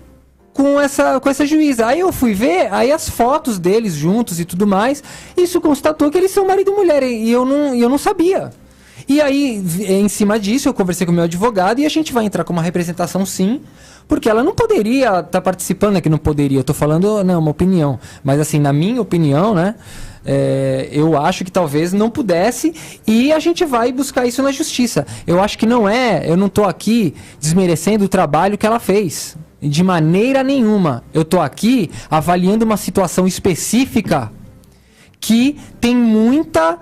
com essa juíza. Aí eu fui ver, aí as fotos deles juntos e tudo mais, isso constatou que eles são marido e mulher, e eu não sabia. E aí, em cima disso, eu conversei com o meu advogado e a gente vai entrar com uma representação, sim, porque ela não poderia estar participando, que não poderia, eu tô falando, não, uma opinião, mas assim, na minha opinião, né, eu acho que talvez não pudesse, e a gente vai buscar isso na justiça. Eu acho que eu não tô aqui desmerecendo o trabalho que ela fez, de maneira nenhuma. Eu tô aqui avaliando uma situação específica que tem muita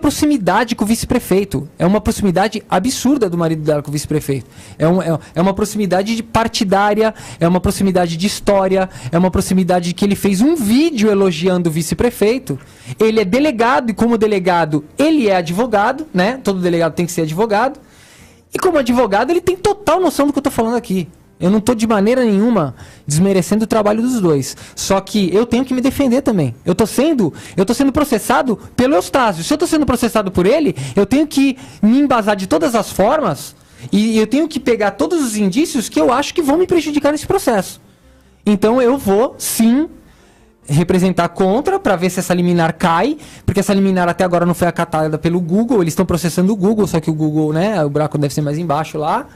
proximidade com o vice-prefeito. É uma proximidade absurda do marido dela com o vice-prefeito. É uma proximidade partidária, é uma proximidade de história, é uma proximidade que ele fez um vídeo elogiando o vice-prefeito. Ele é delegado, e como delegado, ele é advogado, né? Todo delegado tem que ser advogado. E como advogado, ele tem total noção do que eu tô falando aqui. Eu não estou de maneira nenhuma desmerecendo o trabalho dos dois. Só que eu tenho que me defender também. Eu estou sendo processado pelo Eustácio. Se eu estou sendo processado por ele, eu tenho que me embasar de todas as formas e eu tenho que pegar todos os indícios que eu acho que vão me prejudicar nesse processo. Então eu vou, sim, representar contra para ver se essa liminar cai, porque essa liminar até agora não foi acatada pelo Google. Eles estão processando o Google, só que o Google, né, o buraco deve ser mais embaixo lá.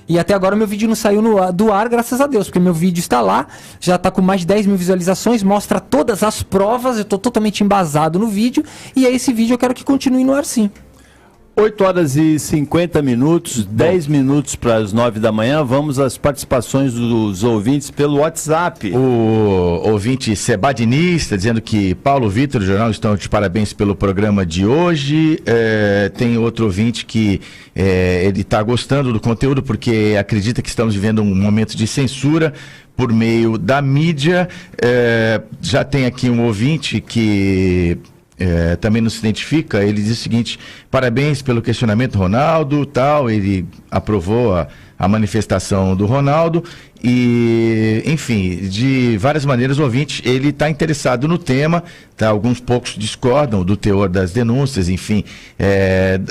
E até agora meu vídeo não saiu do ar, graças a Deus, porque meu vídeo está lá, já está com mais de 10 mil visualizações, mostra todas as provas, eu estou totalmente embasado no vídeo, e esse vídeo eu quero que continue no ar, sim. 8 horas e 50 minutos, 10 minutos para as 9 da manhã, vamos às participações dos ouvintes pelo WhatsApp. O ouvinte Sebadinista dizendo que Paulo Vitor e o Jornal estão de parabéns pelo programa de hoje. Tem outro ouvinte que ele está gostando do conteúdo porque acredita que estamos vivendo um momento de censura por meio da mídia. Já tem aqui um ouvinte que... também não se identifica, ele diz o seguinte: parabéns pelo questionamento, Ronaldo, tal, ele aprovou a manifestação do Ronaldo e, enfim, de várias maneiras o ouvinte, ele está interessado no tema, tá? Alguns poucos discordam do teor das denúncias, enfim,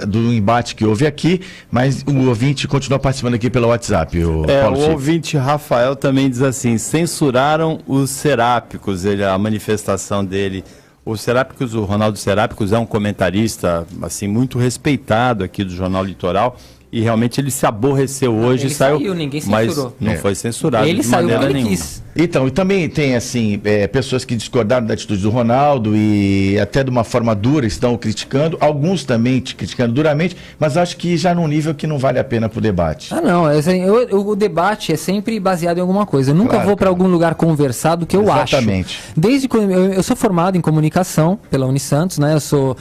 do embate que houve aqui, mas o ouvinte continua participando aqui pelo WhatsApp. O ouvinte Rafael também diz assim: censuraram os Serápicos, a manifestação dele. O Serápicos, o Ronaldo Serápicos é um comentarista assim muito respeitado aqui do Jornal Litoral e realmente ele se aborreceu hoje. Ele saiu, ninguém censurou. Mas não foi censurado ele de saiu maneira porque ele nenhuma. quis. Então, e também tem assim, pessoas que discordaram da atitude do Ronaldo e até de uma forma dura estão o criticando, alguns também criticando duramente, mas acho que já num nível que não vale a pena para o debate. Não, o debate é sempre baseado em alguma coisa. Eu nunca vou para algum lugar conversar do que eu acho. Exatamente. Desde quando eu sou formado em comunicação pela Unisantos, né? Eu sou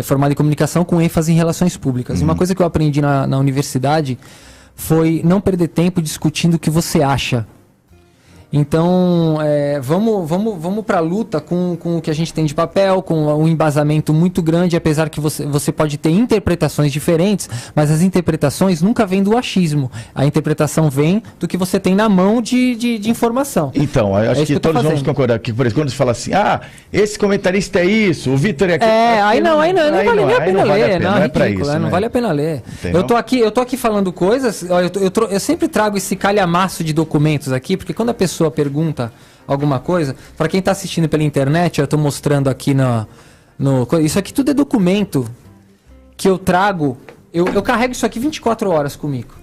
formado em comunicação com ênfase em relações públicas. E uma coisa que eu aprendi na universidade foi não perder tempo discutindo o que você acha. Então, vamos para a luta com o que a gente tem de papel, com um embasamento muito grande, apesar que você pode ter interpretações diferentes, mas as interpretações nunca vêm do achismo. A interpretação vem do que você tem na mão de informação. Então, eu acho que todos vamos concordar que, por exemplo, quando você fala assim, esse comentarista é isso, o Vitor é aquilo. Aí não vale a pena ler, não é para isso. Não vale a pena ler. Entendeu? Eu tô aqui falando coisas, eu sempre trago esse calhamaço de documentos aqui, porque quando a pessoa pergunta alguma coisa, para quem está assistindo pela internet, eu estou mostrando aqui isso aqui tudo é documento que eu trago, eu carrego isso aqui 24 horas comigo,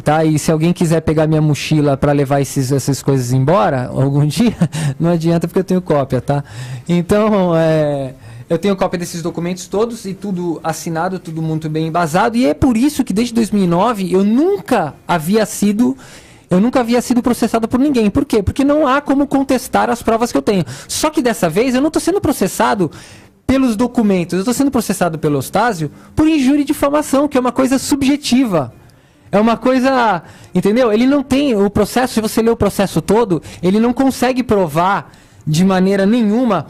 tá? E se alguém quiser pegar minha mochila para levar essas coisas embora algum dia, não adianta porque eu tenho cópia, tá? Então, eu tenho cópia desses documentos todos e tudo assinado, tudo muito bem embasado, e é por isso que desde 2009 eu nunca havia sido processado por ninguém. Por quê? Porque não há como contestar as provas que eu tenho. Só que dessa vez eu não estou sendo processado pelos documentos, eu estou sendo processado pelo Eustácio por injúria e difamação, que é uma coisa subjetiva. É uma coisa... Entendeu? Ele não tem o processo, se você ler o processo todo, ele não consegue provar de maneira nenhuma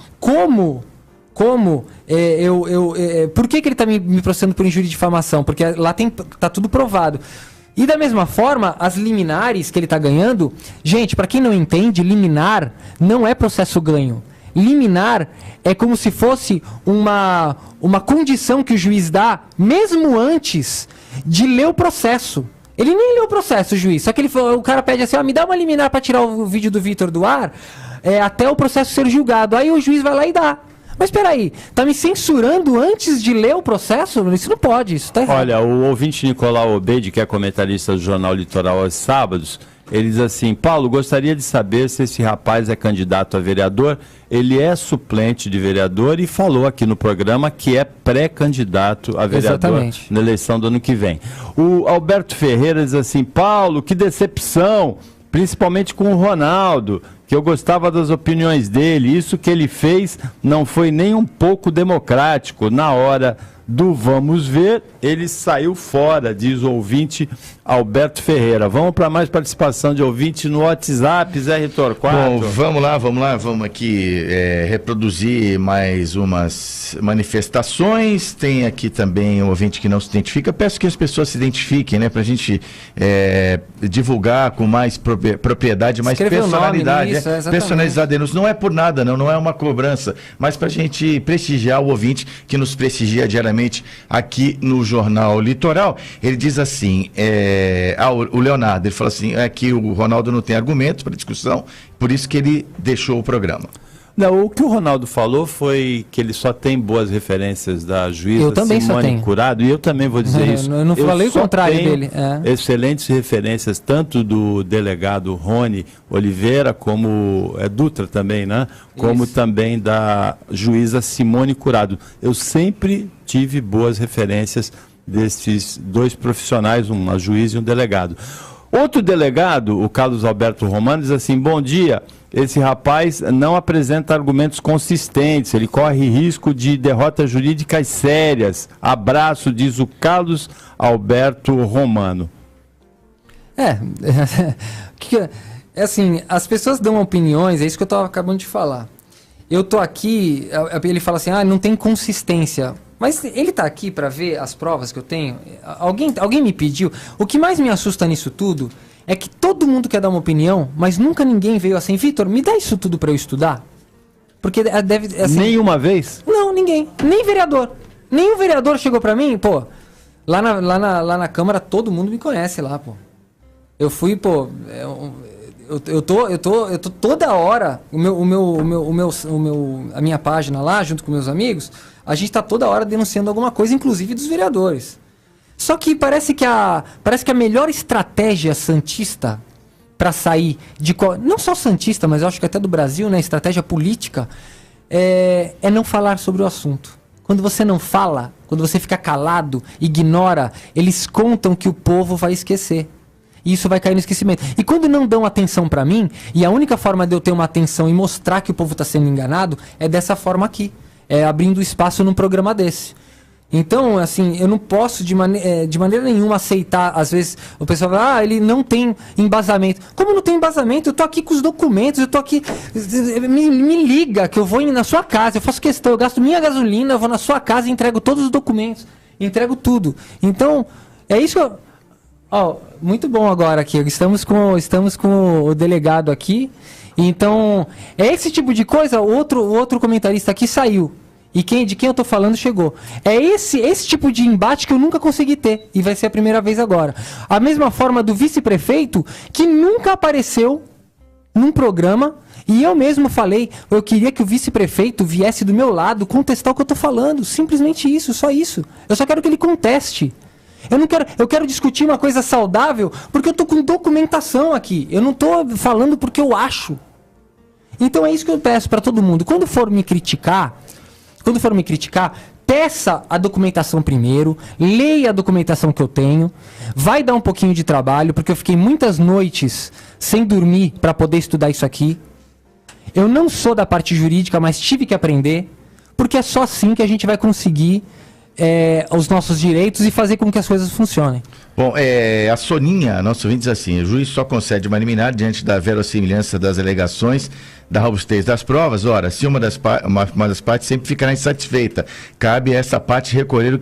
por que ele está me processando por injúria e difamação? Porque lá tá tudo provado. E da mesma forma, as liminares que ele está ganhando... Gente, para quem não entende, liminar não é processo ganho. Liminar é como se fosse uma condição que o juiz dá, mesmo antes de ler o processo. Ele nem leu o processo, o juiz. Só que o cara pede assim, me dá uma liminar pra tirar o vídeo do Vitor do ar, até o processo ser julgado. Aí o juiz vai lá e dá. Mas peraí, tá me censurando antes de ler o processo? Isso não pode, isso tá errado. Olha, o ouvinte Nicolau Obeide, que é comentarista do Jornal Litoral aos sábados, ele diz assim: Paulo, gostaria de saber se esse rapaz é candidato a vereador. Ele é suplente de vereador e falou aqui no programa que é pré-candidato a vereador. Exatamente. Na eleição do ano que vem. O Alberto Ferreira diz assim: Paulo, que decepção, principalmente com o Ronaldo, que eu gostava das opiniões dele. Isso que ele fez não foi nem um pouco democrático. Na hora do vamos ver, ele saiu fora, diz o ouvinte Alberto Ferreira. Vamos para mais participação de ouvinte no WhatsApp, Zé Ritorquato. Bom, vamos lá, vamos aqui reproduzir mais umas manifestações. Tem aqui também um ouvinte que não se identifica. Peço que as pessoas se identifiquem, né, para a gente divulgar com mais propriedade, mais personalidade. Personalizar a denúncia. Não é por nada, não é uma cobrança, mas para a gente prestigiar o ouvinte que nos prestigia diariamente aqui no Jornal Litoral. Ele diz assim, o Leonardo, ele fala assim, que o Ronaldo não tem argumentos para discussão, por isso que ele deixou o programa. Não, o que o Ronaldo falou foi que ele só tem boas referências da juíza Simone Curado, e eu também vou dizer isso. Eu não falei o contrário dele. Excelentes referências, tanto do delegado Rony Oliveira, como Dutra também, né? Como também da juíza Simone Curado. Eu sempre tive boas referências desses dois profissionais, uma juíza e um delegado. Outro delegado, o Carlos Alberto Romano, diz assim: bom dia, esse rapaz não apresenta argumentos consistentes, ele corre risco de derrotas jurídicas sérias. Abraço, diz o Carlos Alberto Romano. Assim, as pessoas dão opiniões, é isso que eu estava acabando de falar. Eu tô aqui, ele fala assim, não tem consistência. Mas ele está aqui para ver as provas que eu tenho? Alguém me pediu? O que mais me assusta nisso tudo é que todo mundo quer dar uma opinião, mas nunca ninguém veio assim, Vitor, me dá isso tudo para eu estudar? Porque deve... Assim, nenhuma vez? Não, ninguém. Nem vereador. Nenhum vereador chegou para mim, pô. Lá na Câmara todo mundo me conhece lá, pô. Eu fui, pô... Eu tô toda hora, a minha página lá, junto com meus amigos, a gente tá toda hora denunciando alguma coisa, inclusive dos vereadores. Só que parece que a melhor estratégia santista para sair de... Não só santista, mas eu acho que até do Brasil, né? Estratégia política, é não falar sobre o assunto. Quando você não fala, quando você fica calado, ignora, eles contam que o povo vai esquecer. E isso vai cair no esquecimento. E quando não dão atenção pra mim, e a única forma de eu ter uma atenção e mostrar que o povo tá sendo enganado, é dessa forma aqui. É abrindo espaço num programa desse. Então, assim, eu não posso de maneira nenhuma aceitar, às vezes, o pessoal fala, ele não tem embasamento. Como não tem embasamento? Eu tô aqui com os documentos, eu tô aqui... Me liga, que eu vou na sua casa, eu faço questão, eu gasto minha gasolina, eu vou na sua casa e entrego todos os documentos. Entrego tudo. Então, é isso que eu... muito bom agora aqui. Estamos com o delegado aqui. Então, é esse tipo de coisa. O outro comentarista aqui saiu. E de quem eu tô falando chegou. É esse tipo de embate que eu nunca consegui ter. E vai ser a primeira vez agora. A mesma forma do vice-prefeito, que nunca apareceu num programa. E eu mesmo falei, eu queria que o vice-prefeito viesse do meu lado contestar o que eu tô falando. Simplesmente isso, só isso. Eu só quero que ele conteste. Eu quero discutir uma coisa saudável, porque eu tô com documentação aqui. Eu não tô falando porque eu acho. Então é isso que eu peço para todo mundo. Quando for me criticar, peça a documentação primeiro, leia a documentação que eu tenho. Vai dar um pouquinho de trabalho, porque eu fiquei muitas noites sem dormir para poder estudar isso aqui. Eu não sou da parte jurídica, mas tive que aprender, porque é só assim que a gente vai conseguir os nossos direitos e fazer com que as coisas funcionem. Bom, a Soninha, nosso ouvinte, diz assim: o juiz só concede uma liminar diante da verossimilhança das alegações, da robustez das provas. Ora, se uma das partes sempre ficará insatisfeita, cabe a essa parte recorrer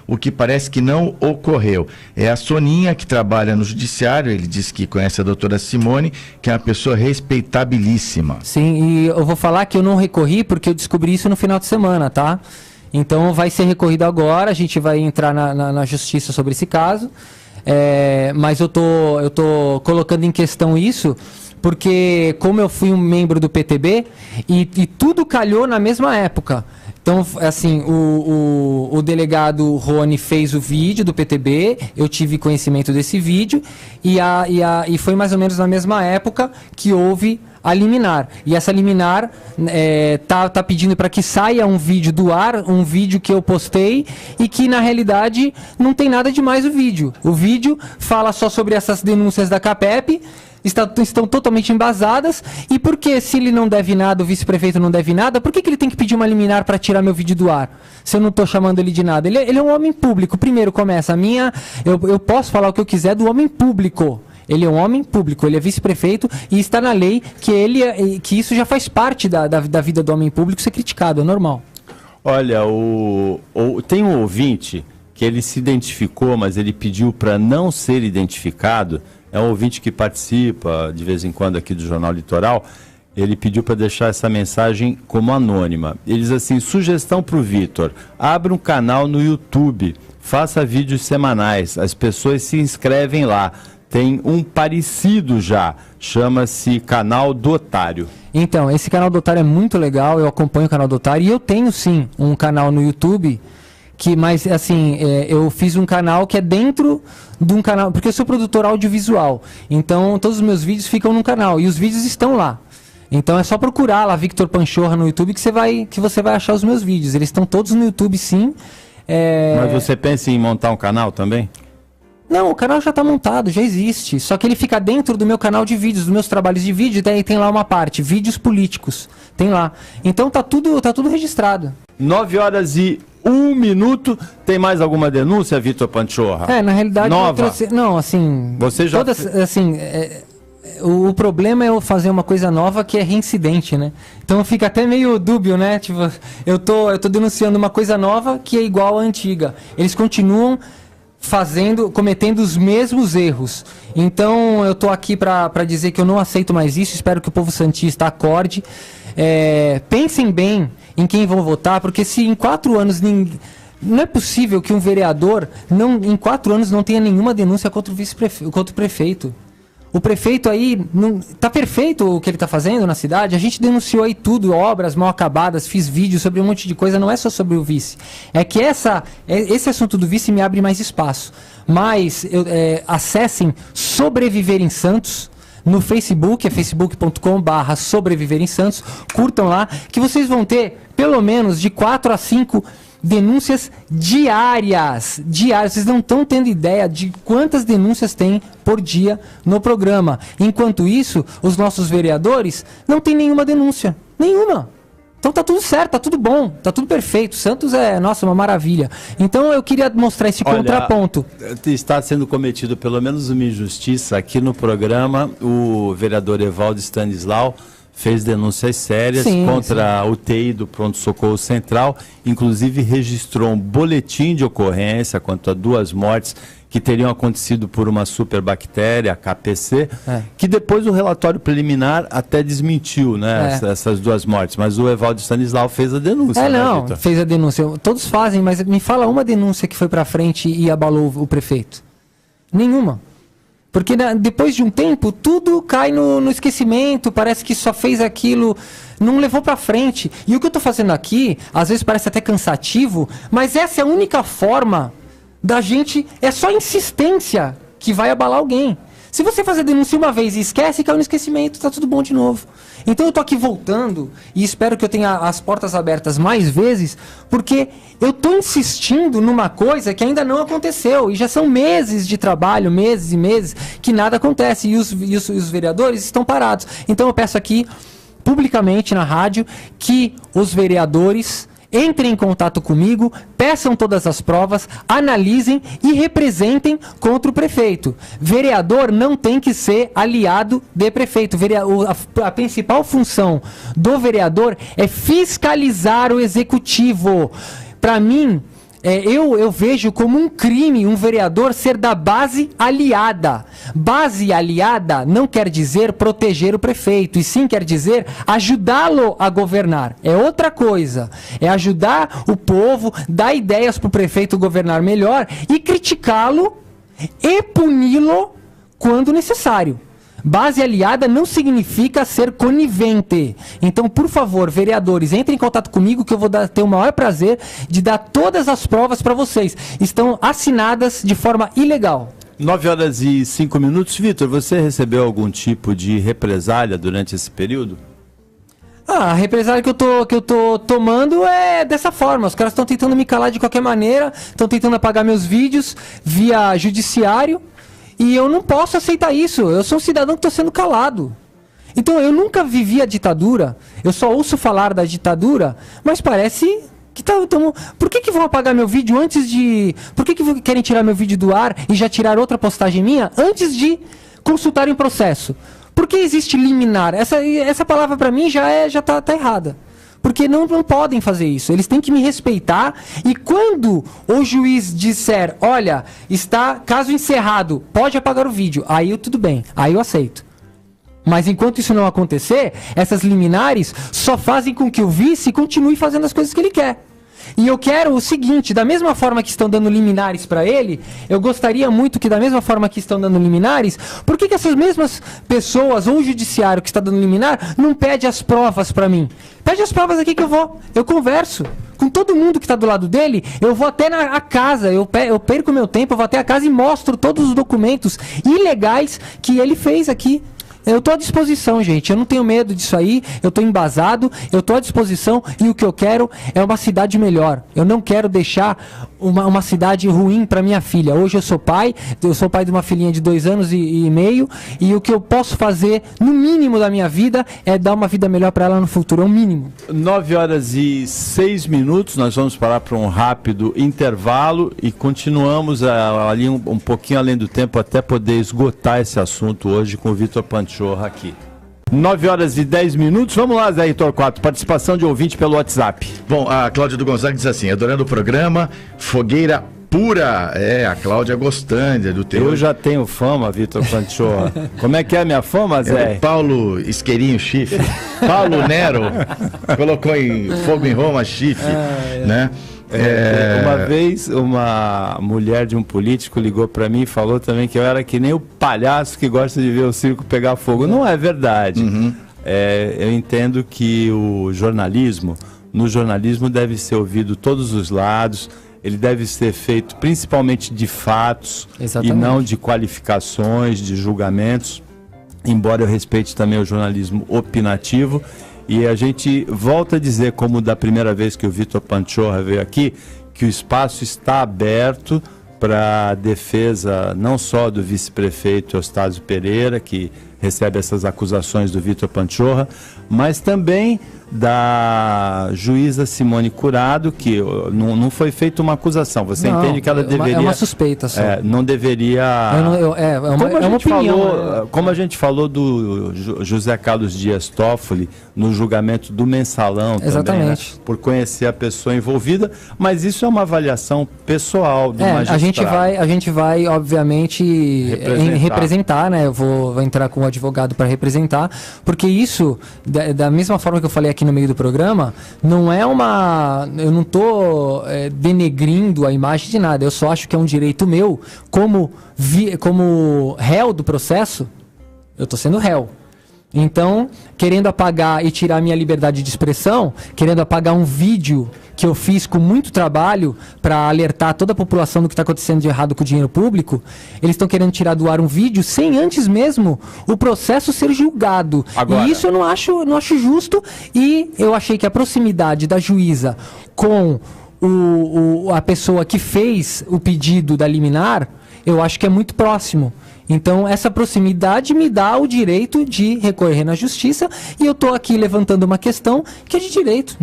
o que parece que não ocorreu. É a Soninha, que trabalha no judiciário. Ele diz que conhece a doutora Simone, que é uma pessoa respeitabilíssima. Sim, e eu vou falar que eu não recorri porque eu descobri isso no final de semana, tá? Então vai ser recorrido agora, a gente vai entrar na justiça sobre esse caso. Mas eu tô colocando em questão isso, porque como eu fui um membro do PTB e tudo calhou na mesma época. Então, assim, o delegado Rony fez o vídeo do PTB, eu tive conhecimento desse vídeo, e foi mais ou menos na mesma época que houve a liminar. E essa liminar tá pedindo para que saia um vídeo do ar, um vídeo que eu postei, e que na realidade não tem nada demais o vídeo. O vídeo fala só sobre essas denúncias da CAPEP, estão totalmente embasadas, e porque se ele não deve nada, o vice-prefeito não deve nada, por que ele tem que pedir uma liminar para tirar meu vídeo do ar? Se eu não estou chamando ele de nada. Ele é um homem público. Primeiro começa eu posso falar o que eu quiser do homem público. Ele é um homem público, ele é vice-prefeito e está na lei que isso já faz parte da vida do homem público ser criticado, é normal. Olha, tem um ouvinte que ele se identificou, mas ele pediu para não ser identificado. É um ouvinte que participa de vez em quando aqui do Jornal Litoral. Ele pediu para deixar essa mensagem como anônima. Ele diz assim: sugestão para o Vitor, abra um canal no YouTube, faça vídeos semanais, as pessoas se inscrevem lá. Tem um parecido já, chama-se Canal do Otário. Então, esse Canal do Otário é muito legal, eu acompanho o Canal do Otário, e eu tenho sim um canal no YouTube, mas assim, eu fiz um canal que é dentro de um canal, porque eu sou produtor audiovisual, então todos os meus vídeos ficam no canal, e os vídeos estão lá. Então é só procurar lá Victor Panchorra no YouTube que você vai achar os meus vídeos, eles estão todos no YouTube sim. Mas você pensa em montar um canal também? Não, o canal já está montado, já existe. Só que ele fica dentro do meu canal de vídeos, dos meus trabalhos de vídeo, daí tem lá uma parte, vídeos políticos. Tem lá. Então tá tudo registrado. 9h01. Tem mais alguma denúncia, Vitor Panchorra? Na realidade... Nova? Não, assim... Você já... O problema é eu fazer uma coisa nova que é reincidente, né? Então fica até meio dúbio, né? Tipo, eu tô denunciando uma coisa nova que é igual à antiga. Eles continuam cometendo os mesmos erros. Então eu tô aqui para dizer que eu não aceito mais isso. Espero que o povo santista acorde. Pensem bem em quem vão votar, porque se em 4 anos não é possível que um vereador em 4 anos não tenha nenhuma denúncia contra o prefeito. O prefeito aí, tá perfeito o que ele tá fazendo na cidade. A gente denunciou aí tudo, obras mal acabadas, fiz vídeos sobre um monte de coisa, não é só sobre o vice. É que esse assunto do vice me abre mais espaço. Mas acessem Sobreviver em Santos no Facebook, é facebook.com/Sobreviver em Santos. Curtam lá, que vocês vão ter pelo menos de 4 a 5 denúncias diárias. Vocês não estão tendo ideia de quantas denúncias tem por dia no programa. Enquanto isso, os nossos vereadores não têm nenhuma denúncia. Nenhuma. Então tá tudo certo, tá tudo bom, tá tudo perfeito. Santos uma maravilha. Então eu queria mostrar esse contraponto. Está sendo cometido pelo menos uma injustiça aqui no programa. O vereador Evaldo Stanislau fez denúncias sérias contra a UTI do Pronto-Socorro Central, inclusive registrou um boletim de ocorrência quanto a 2 mortes que teriam acontecido por uma superbactéria, KPC, que depois o relatório preliminar até desmentiu, né, essas 2 mortes, mas o Evaldo Stanislau fez a denúncia. Fez a denúncia. Todos fazem, mas me fala uma denúncia que foi para frente e abalou o prefeito. Nenhuma. Porque depois de um tempo, tudo cai no esquecimento, parece que só fez aquilo, não levou pra frente. E o que eu tô fazendo aqui, às vezes parece até cansativo, mas essa é a única forma da gente, é só insistência que vai abalar alguém. Se você fazer denúncia uma vez e esquece, cai no esquecimento, tá tudo bom de novo. Então eu tô aqui voltando e espero que eu tenha as portas abertas mais vezes, porque eu tô insistindo numa coisa que ainda não aconteceu e já são meses de trabalho, meses e meses, que nada acontece e os vereadores estão parados. Então eu peço aqui, publicamente na rádio, que os vereadores entrem em contato comigo, peçam todas as provas, analisem e representem contra o prefeito. Vereador não tem que ser aliado de prefeito. A principal função do vereador é fiscalizar o executivo. Para mim, eu vejo como um crime um vereador ser da base aliada. Base aliada não quer dizer proteger o prefeito, e sim quer dizer ajudá-lo a governar. É outra coisa. É ajudar o povo, dar ideias para o prefeito governar melhor e criticá-lo e puni-lo quando necessário. Base aliada não significa ser conivente. Então, por favor, vereadores, entrem em contato comigo que eu vou ter o maior prazer de dar todas as provas para vocês. Estão assinadas de forma ilegal. 9h05. Vitor, você recebeu algum tipo de represália durante esse período? A represália que eu tô tomando é dessa forma. Os caras estão tentando me calar de qualquer maneira, estão tentando apagar meus vídeos via judiciário. E eu não posso aceitar isso. Eu sou um cidadão que estou sendo calado. Então, eu nunca vivi a ditadura. Eu só ouço falar da ditadura, mas parece que por que vão apagar meu vídeo antes de... Por que querem tirar meu vídeo do ar e já tirar outra postagem minha antes de consultarem o processo? Por que existe liminar? Essa palavra para mim já tá errada. Porque não podem fazer isso. Eles têm que me respeitar. E quando o juiz disser, olha, está caso encerrado, pode apagar o vídeo, aí tudo bem, aí eu aceito. Mas enquanto isso não acontecer, essas liminares só fazem com que o vice continue fazendo as coisas que ele quer. E eu quero o seguinte, da mesma forma que estão dando liminares para ele, eu gostaria muito que da mesma forma que estão dando liminares, por que essas mesmas pessoas ou o judiciário que está dando liminar não pede as provas para mim? Pede as provas aqui que eu converso com todo mundo que está do lado dele, eu vou até na casa, eu perco meu tempo, eu vou até a casa e mostro todos os documentos ilegais que ele fez aqui. Eu estou à disposição, gente. Eu não tenho medo disso aí. Eu estou embasado. Eu estou à disposição. E o que eu quero é uma cidade melhor. Eu não quero deixar uma cidade ruim para minha filha. Hoje eu sou pai. Eu sou pai de uma filhinha de 2 anos e meio. E o que eu posso fazer, no mínimo da minha vida, é dar uma vida melhor para ela no futuro. É o mínimo. 9h06. Nós vamos parar para um rápido intervalo e continuamos ali um pouquinho além do tempo até poder esgotar esse assunto hoje com o Vitor Panchorra aqui. 9h10. Vamos lá, Zé Ritor 4. Participação de ouvinte pelo WhatsApp. Bom, a Cláudia do Gonzaga diz assim: adorando o programa, fogueira pura. É, a Cláudia gostando do teu. Eu já tenho fama, Vitor Panchorra. Como é que é a minha fama, Zé? É Paulo Isqueirinho Chifre. Paulo Nero colocou em Fogo em Roma Chifre, né? Uma vez uma mulher de um político ligou para mim e falou também que eu era que nem o palhaço que gosta de ver o circo pegar fogo. Não é verdade. Eu entendo que no jornalismo deve ser ouvido todos os lados, ele deve ser feito principalmente de fatos. Exatamente. E não de qualificações, de julgamentos, embora eu respeite também o jornalismo opinativo. E a gente volta a dizer, como da primeira vez que o Vitor Panchorra veio aqui, que o espaço está aberto para a defesa não só do vice-prefeito Eustáquio Pereira, que recebe essas acusações do Vitor Panchorra, mas também da juíza Simone Curado, que não foi feita uma acusação. Você entende que ela deveria... É uma suspeita só. Não deveria... Como a gente falou do José Carlos Dias Toffoli no julgamento do Mensalão. Exatamente. Também, né? Por conhecer a pessoa envolvida, mas isso é uma avaliação pessoal do magistrado. A gente vai obviamente, representar, né? Eu vou entrar com o advogado para representar, porque isso, da mesma forma que eu falei aqui no meio do programa, não é eu não estou denegrindo a imagem de nada, eu só acho que é um direito meu, como réu do processo, eu estou sendo réu. Então, querendo apagar e tirar minha liberdade de expressão, querendo apagar um vídeo que eu fiz com muito trabalho para alertar toda a população do que está acontecendo de errado com o dinheiro público, eles estão querendo tirar do ar um vídeo sem antes mesmo o processo ser julgado. Agora... E isso eu não acho justo, e eu achei que a proximidade da juíza com a pessoa que fez o pedido da liminar, eu acho que é muito próximo. Então, essa proximidade me dá o direito de recorrer na justiça, e eu estou aqui levantando uma questão que é de direito.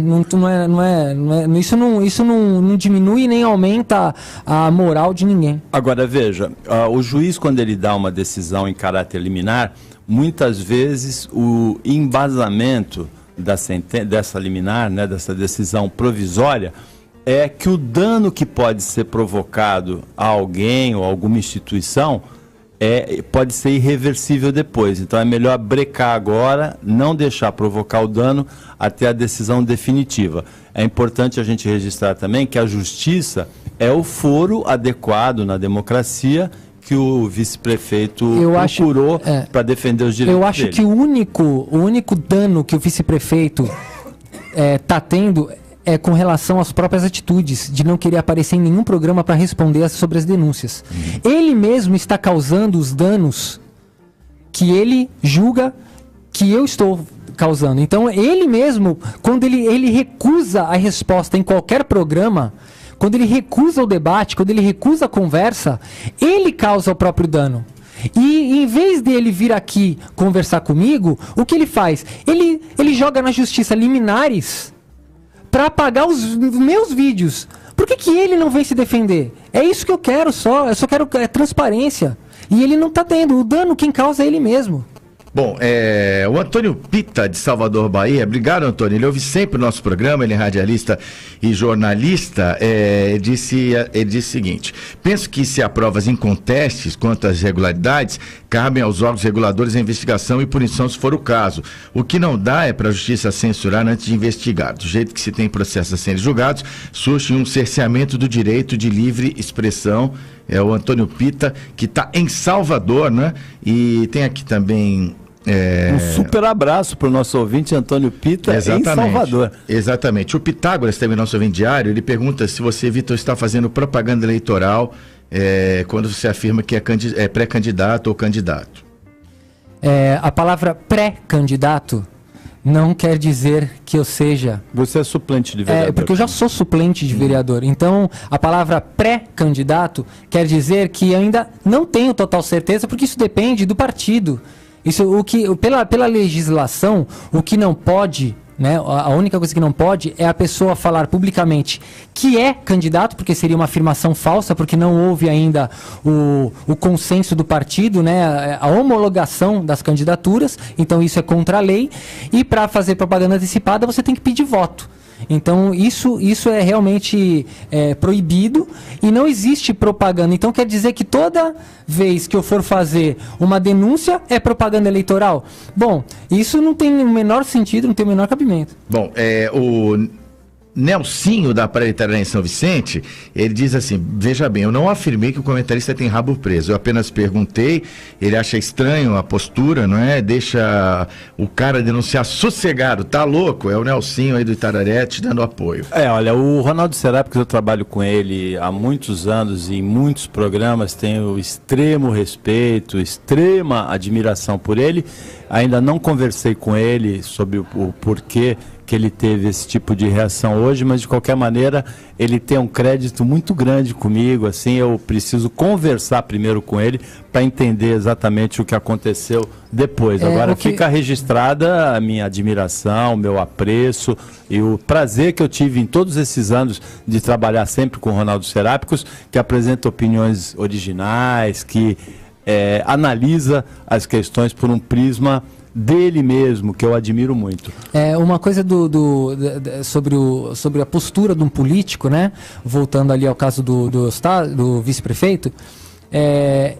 Isso não diminui nem aumenta a moral de ninguém. Agora, veja, o juiz, quando ele dá uma decisão em caráter liminar, muitas vezes o embasamento dessa liminar, né, dessa decisão provisória, é que o dano que pode ser provocado a alguém ou alguma instituição pode ser irreversível depois. Então é melhor brecar agora, não deixar provocar o dano até a decisão definitiva. É importante a gente registrar também que a justiça é o foro adequado na democracia que o vice-prefeito procurou para defender os direitos dele. Eu acho que o único dano que o vice-prefeito está tendo é com relação às próprias atitudes, de não querer aparecer em nenhum programa para responder sobre as denúncias. Ele mesmo está causando os danos que ele julga que eu estou causando. Então, ele mesmo, quando ele recusa a resposta em qualquer programa, quando ele recusa o debate, quando ele recusa a conversa, ele causa o próprio dano. E em vez dele vir aqui conversar comigo, o que ele faz? Ele joga na justiça liminares para apagar os meus vídeos. Por que ele não vem se defender? É isso que eu quero só. Eu só quero transparência. E ele não está tendo. O dano quem causa é ele mesmo. Bom, o Antônio Pita, de Salvador, Bahia. Obrigado, Antônio. Ele ouve sempre o nosso programa, ele é radialista e jornalista. Ele disse o seguinte: penso que se há provas incontestes quanto às irregularidades, cabem aos órgãos reguladores a investigação e punição se for o caso. O que não dá é para a justiça censurar antes de investigar. Do jeito que se tem processos a serem julgados, surge um cerceamento do direito de livre expressão. É o Antônio Pita, que está em Salvador, né? E tem aqui também... Um super abraço para o nosso ouvinte Antônio Pita, em Salvador. Exatamente. O Pitágoras, também nosso ouvinte diário, ele pergunta se você, Vitor, está fazendo propaganda eleitoral quando você afirma que é pré-candidato ou candidato. A palavra pré-candidato não quer dizer que eu seja... Você é suplente de vereador. Porque eu já sou suplente de vereador. Então, a palavra pré-candidato quer dizer que eu ainda não tenho total certeza, porque isso depende do partido. Pela legislação, o que não pode... Né? A única coisa que não pode é a pessoa falar publicamente que é candidato, porque seria uma afirmação falsa, porque não houve ainda o consenso do partido, né? A homologação das candidaturas, então isso é contra a lei, e para fazer propaganda antecipada você tem que pedir voto. Então isso é realmente proibido e não existe propaganda. Então quer dizer que toda vez que eu for fazer uma denúncia é propaganda eleitoral? Bom, isso não tem o menor sentido, não tem o menor cabimento. Bom, o Nelsinho da Praia Itararé em São Vicente, ele diz assim: veja bem, eu não afirmei que o comentarista tem rabo preso, eu apenas perguntei, ele acha estranho a postura, não é? Deixa o cara denunciar sossegado, tá louco? É o Nelsinho aí do Itararé te dando apoio. Olha, o Ronaldo Serapis, eu trabalho com ele há muitos anos e em muitos programas, tenho extremo respeito, extrema admiração por ele. Ainda não conversei com ele sobre o porquê que ele teve esse tipo de reação hoje, mas de qualquer maneira ele tem um crédito muito grande comigo, assim, eu preciso conversar primeiro com ele para entender exatamente o que aconteceu depois. Agora fica registrada a minha admiração, o meu apreço e o prazer que eu tive em todos esses anos de trabalhar sempre com o Ronaldo Serápicos, que apresenta opiniões originais, que analisa as questões por um prisma dele mesmo, que eu admiro muito. Uma coisa sobre a postura de um político, né? Voltando ali ao caso do vice-prefeito,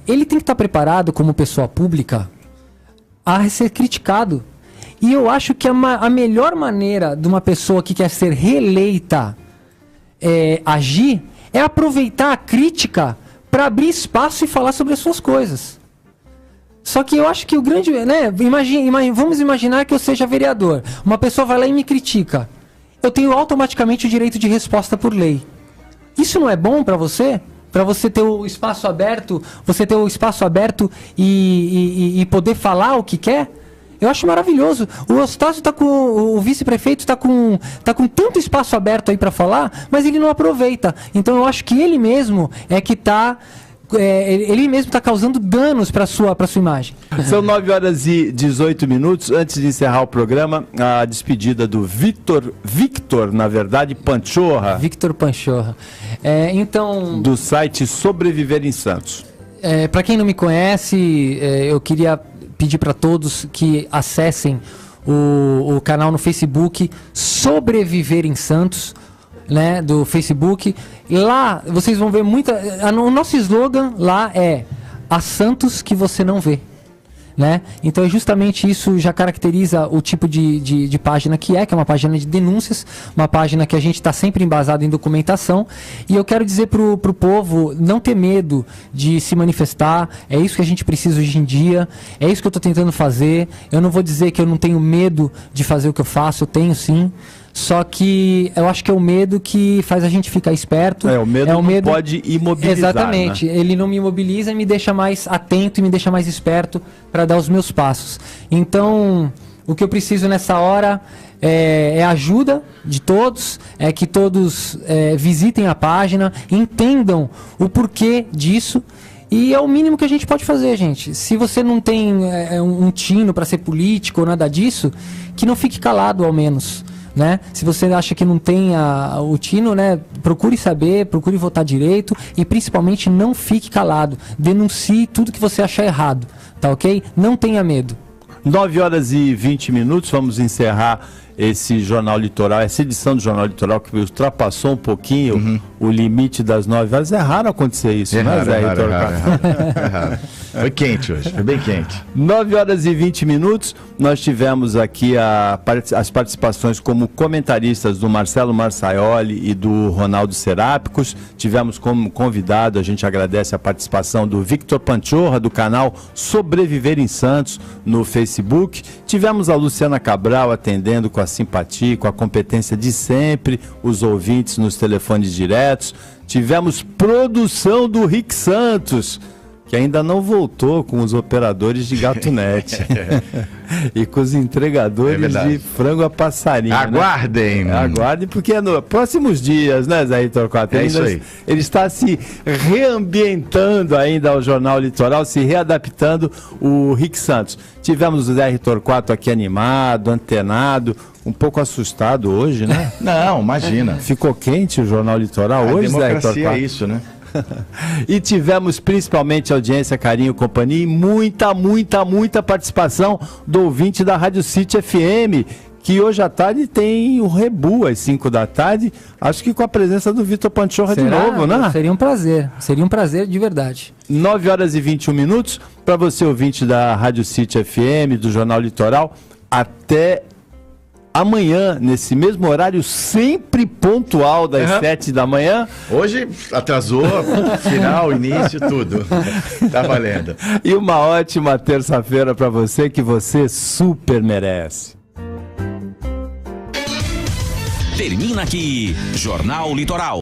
ele tem que estar preparado como pessoa pública a ser criticado. E eu acho que a melhor maneira de uma pessoa que quer ser reeleita agir é aproveitar a crítica para abrir espaço e falar sobre as suas coisas. Só que eu acho que o grande... né, vamos imaginar que eu seja vereador. Uma pessoa vai lá e me critica. Eu tenho automaticamente o direito de resposta por lei. Isso não é bom para você? Para você ter o espaço aberto, e poder falar o que quer? Eu acho maravilhoso. O Eustácio o vice-prefeito tá com tanto espaço aberto aí para falar, mas ele não aproveita. Então eu acho que ele mesmo ele mesmo está causando danos para sua imagem. São 9h18. Antes de encerrar o programa, a despedida do Victor, na verdade, Panchorra. Victor Panchorra. Então... do site Sobreviver em Santos. Para quem não me conhece, eu queria pedir para todos que acessem o canal no Facebook Sobreviver em Santos. né, do Facebook. E lá vocês vão ver o nosso slogan lá é: há santos que você não vê. Né? Então justamente isso já caracteriza o tipo de página que é uma página de denúncias, uma página que a gente está sempre embasado em documentação. E eu quero dizer pro povo não ter medo de se manifestar. É isso que a gente precisa hoje em dia, é isso que eu estou tentando fazer. Eu não vou dizer que eu não tenho medo de fazer o que eu faço, eu tenho sim. Só que eu acho que é o medo que faz a gente ficar esperto. O medo não pode imobilizar. Exatamente. Né? Ele não me imobiliza e me deixa mais atento e me deixa mais esperto para dar os meus passos. Então, o que eu preciso nessa hora é a ajuda de todos, é que todos visitem a página, entendam o porquê disso. E é o mínimo que a gente pode fazer, gente. Se você não tem um tino para ser político ou nada disso, que não fique calado ao menos. Né? Se você acha que não tem o tino, né? Procure saber, procure votar direito e principalmente não fique calado. Denuncie tudo que você achar errado, tá ok? Não tenha medo. 9h20, vamos encerrar esse Jornal Litoral, essa edição do Jornal Litoral que ultrapassou um pouquinho o limite das 9 horas. É raro acontecer isso, né, Zé? É raro. Foi quente hoje, foi bem quente. 9h20, nós tivemos aqui as participações como comentaristas do Marcelo Marsaioli e do Ronaldo Serápicos. Tivemos como convidado, a gente agradece a participação do Victor Panchorra, do canal Sobreviver em Santos, no Facebook. Tivemos a Luciana Cabral atendendo com a simpatia, com a competência de sempre, os ouvintes nos telefones diretos. Tivemos produção do Rick Santos, que ainda não voltou com os operadores de GatoNet e com os entregadores de frango a passarinho. Aguardem! Né? Aguardem, porque é nos próximos dias, né, Zé Torquato? É isso aí. Ele está se reambientando ainda ao Jornal Litoral, se readaptando, o Rick Santos. Tivemos o Zé Torquato aqui animado, antenado, um pouco assustado hoje, né? Não, imagina. Ficou quente o Jornal Litoral hoje, Zé Torquato? A democracia é isso, né? E tivemos principalmente audiência, carinho, companhia e muita participação do ouvinte da Rádio City FM, que hoje à tarde tem o Rebu às 5 da tarde, acho que com a presença do Vitor Panchorra de novo, né? Seria um prazer de verdade. 9h21, para você ouvinte da Rádio City FM, do Jornal Litoral, até amanhã, nesse mesmo horário, sempre pontual das 7 da manhã. Hoje atrasou, final, início, tudo. Tá valendo. E uma ótima terça-feira para você, que você super merece. Termina aqui, Jornal Litoral.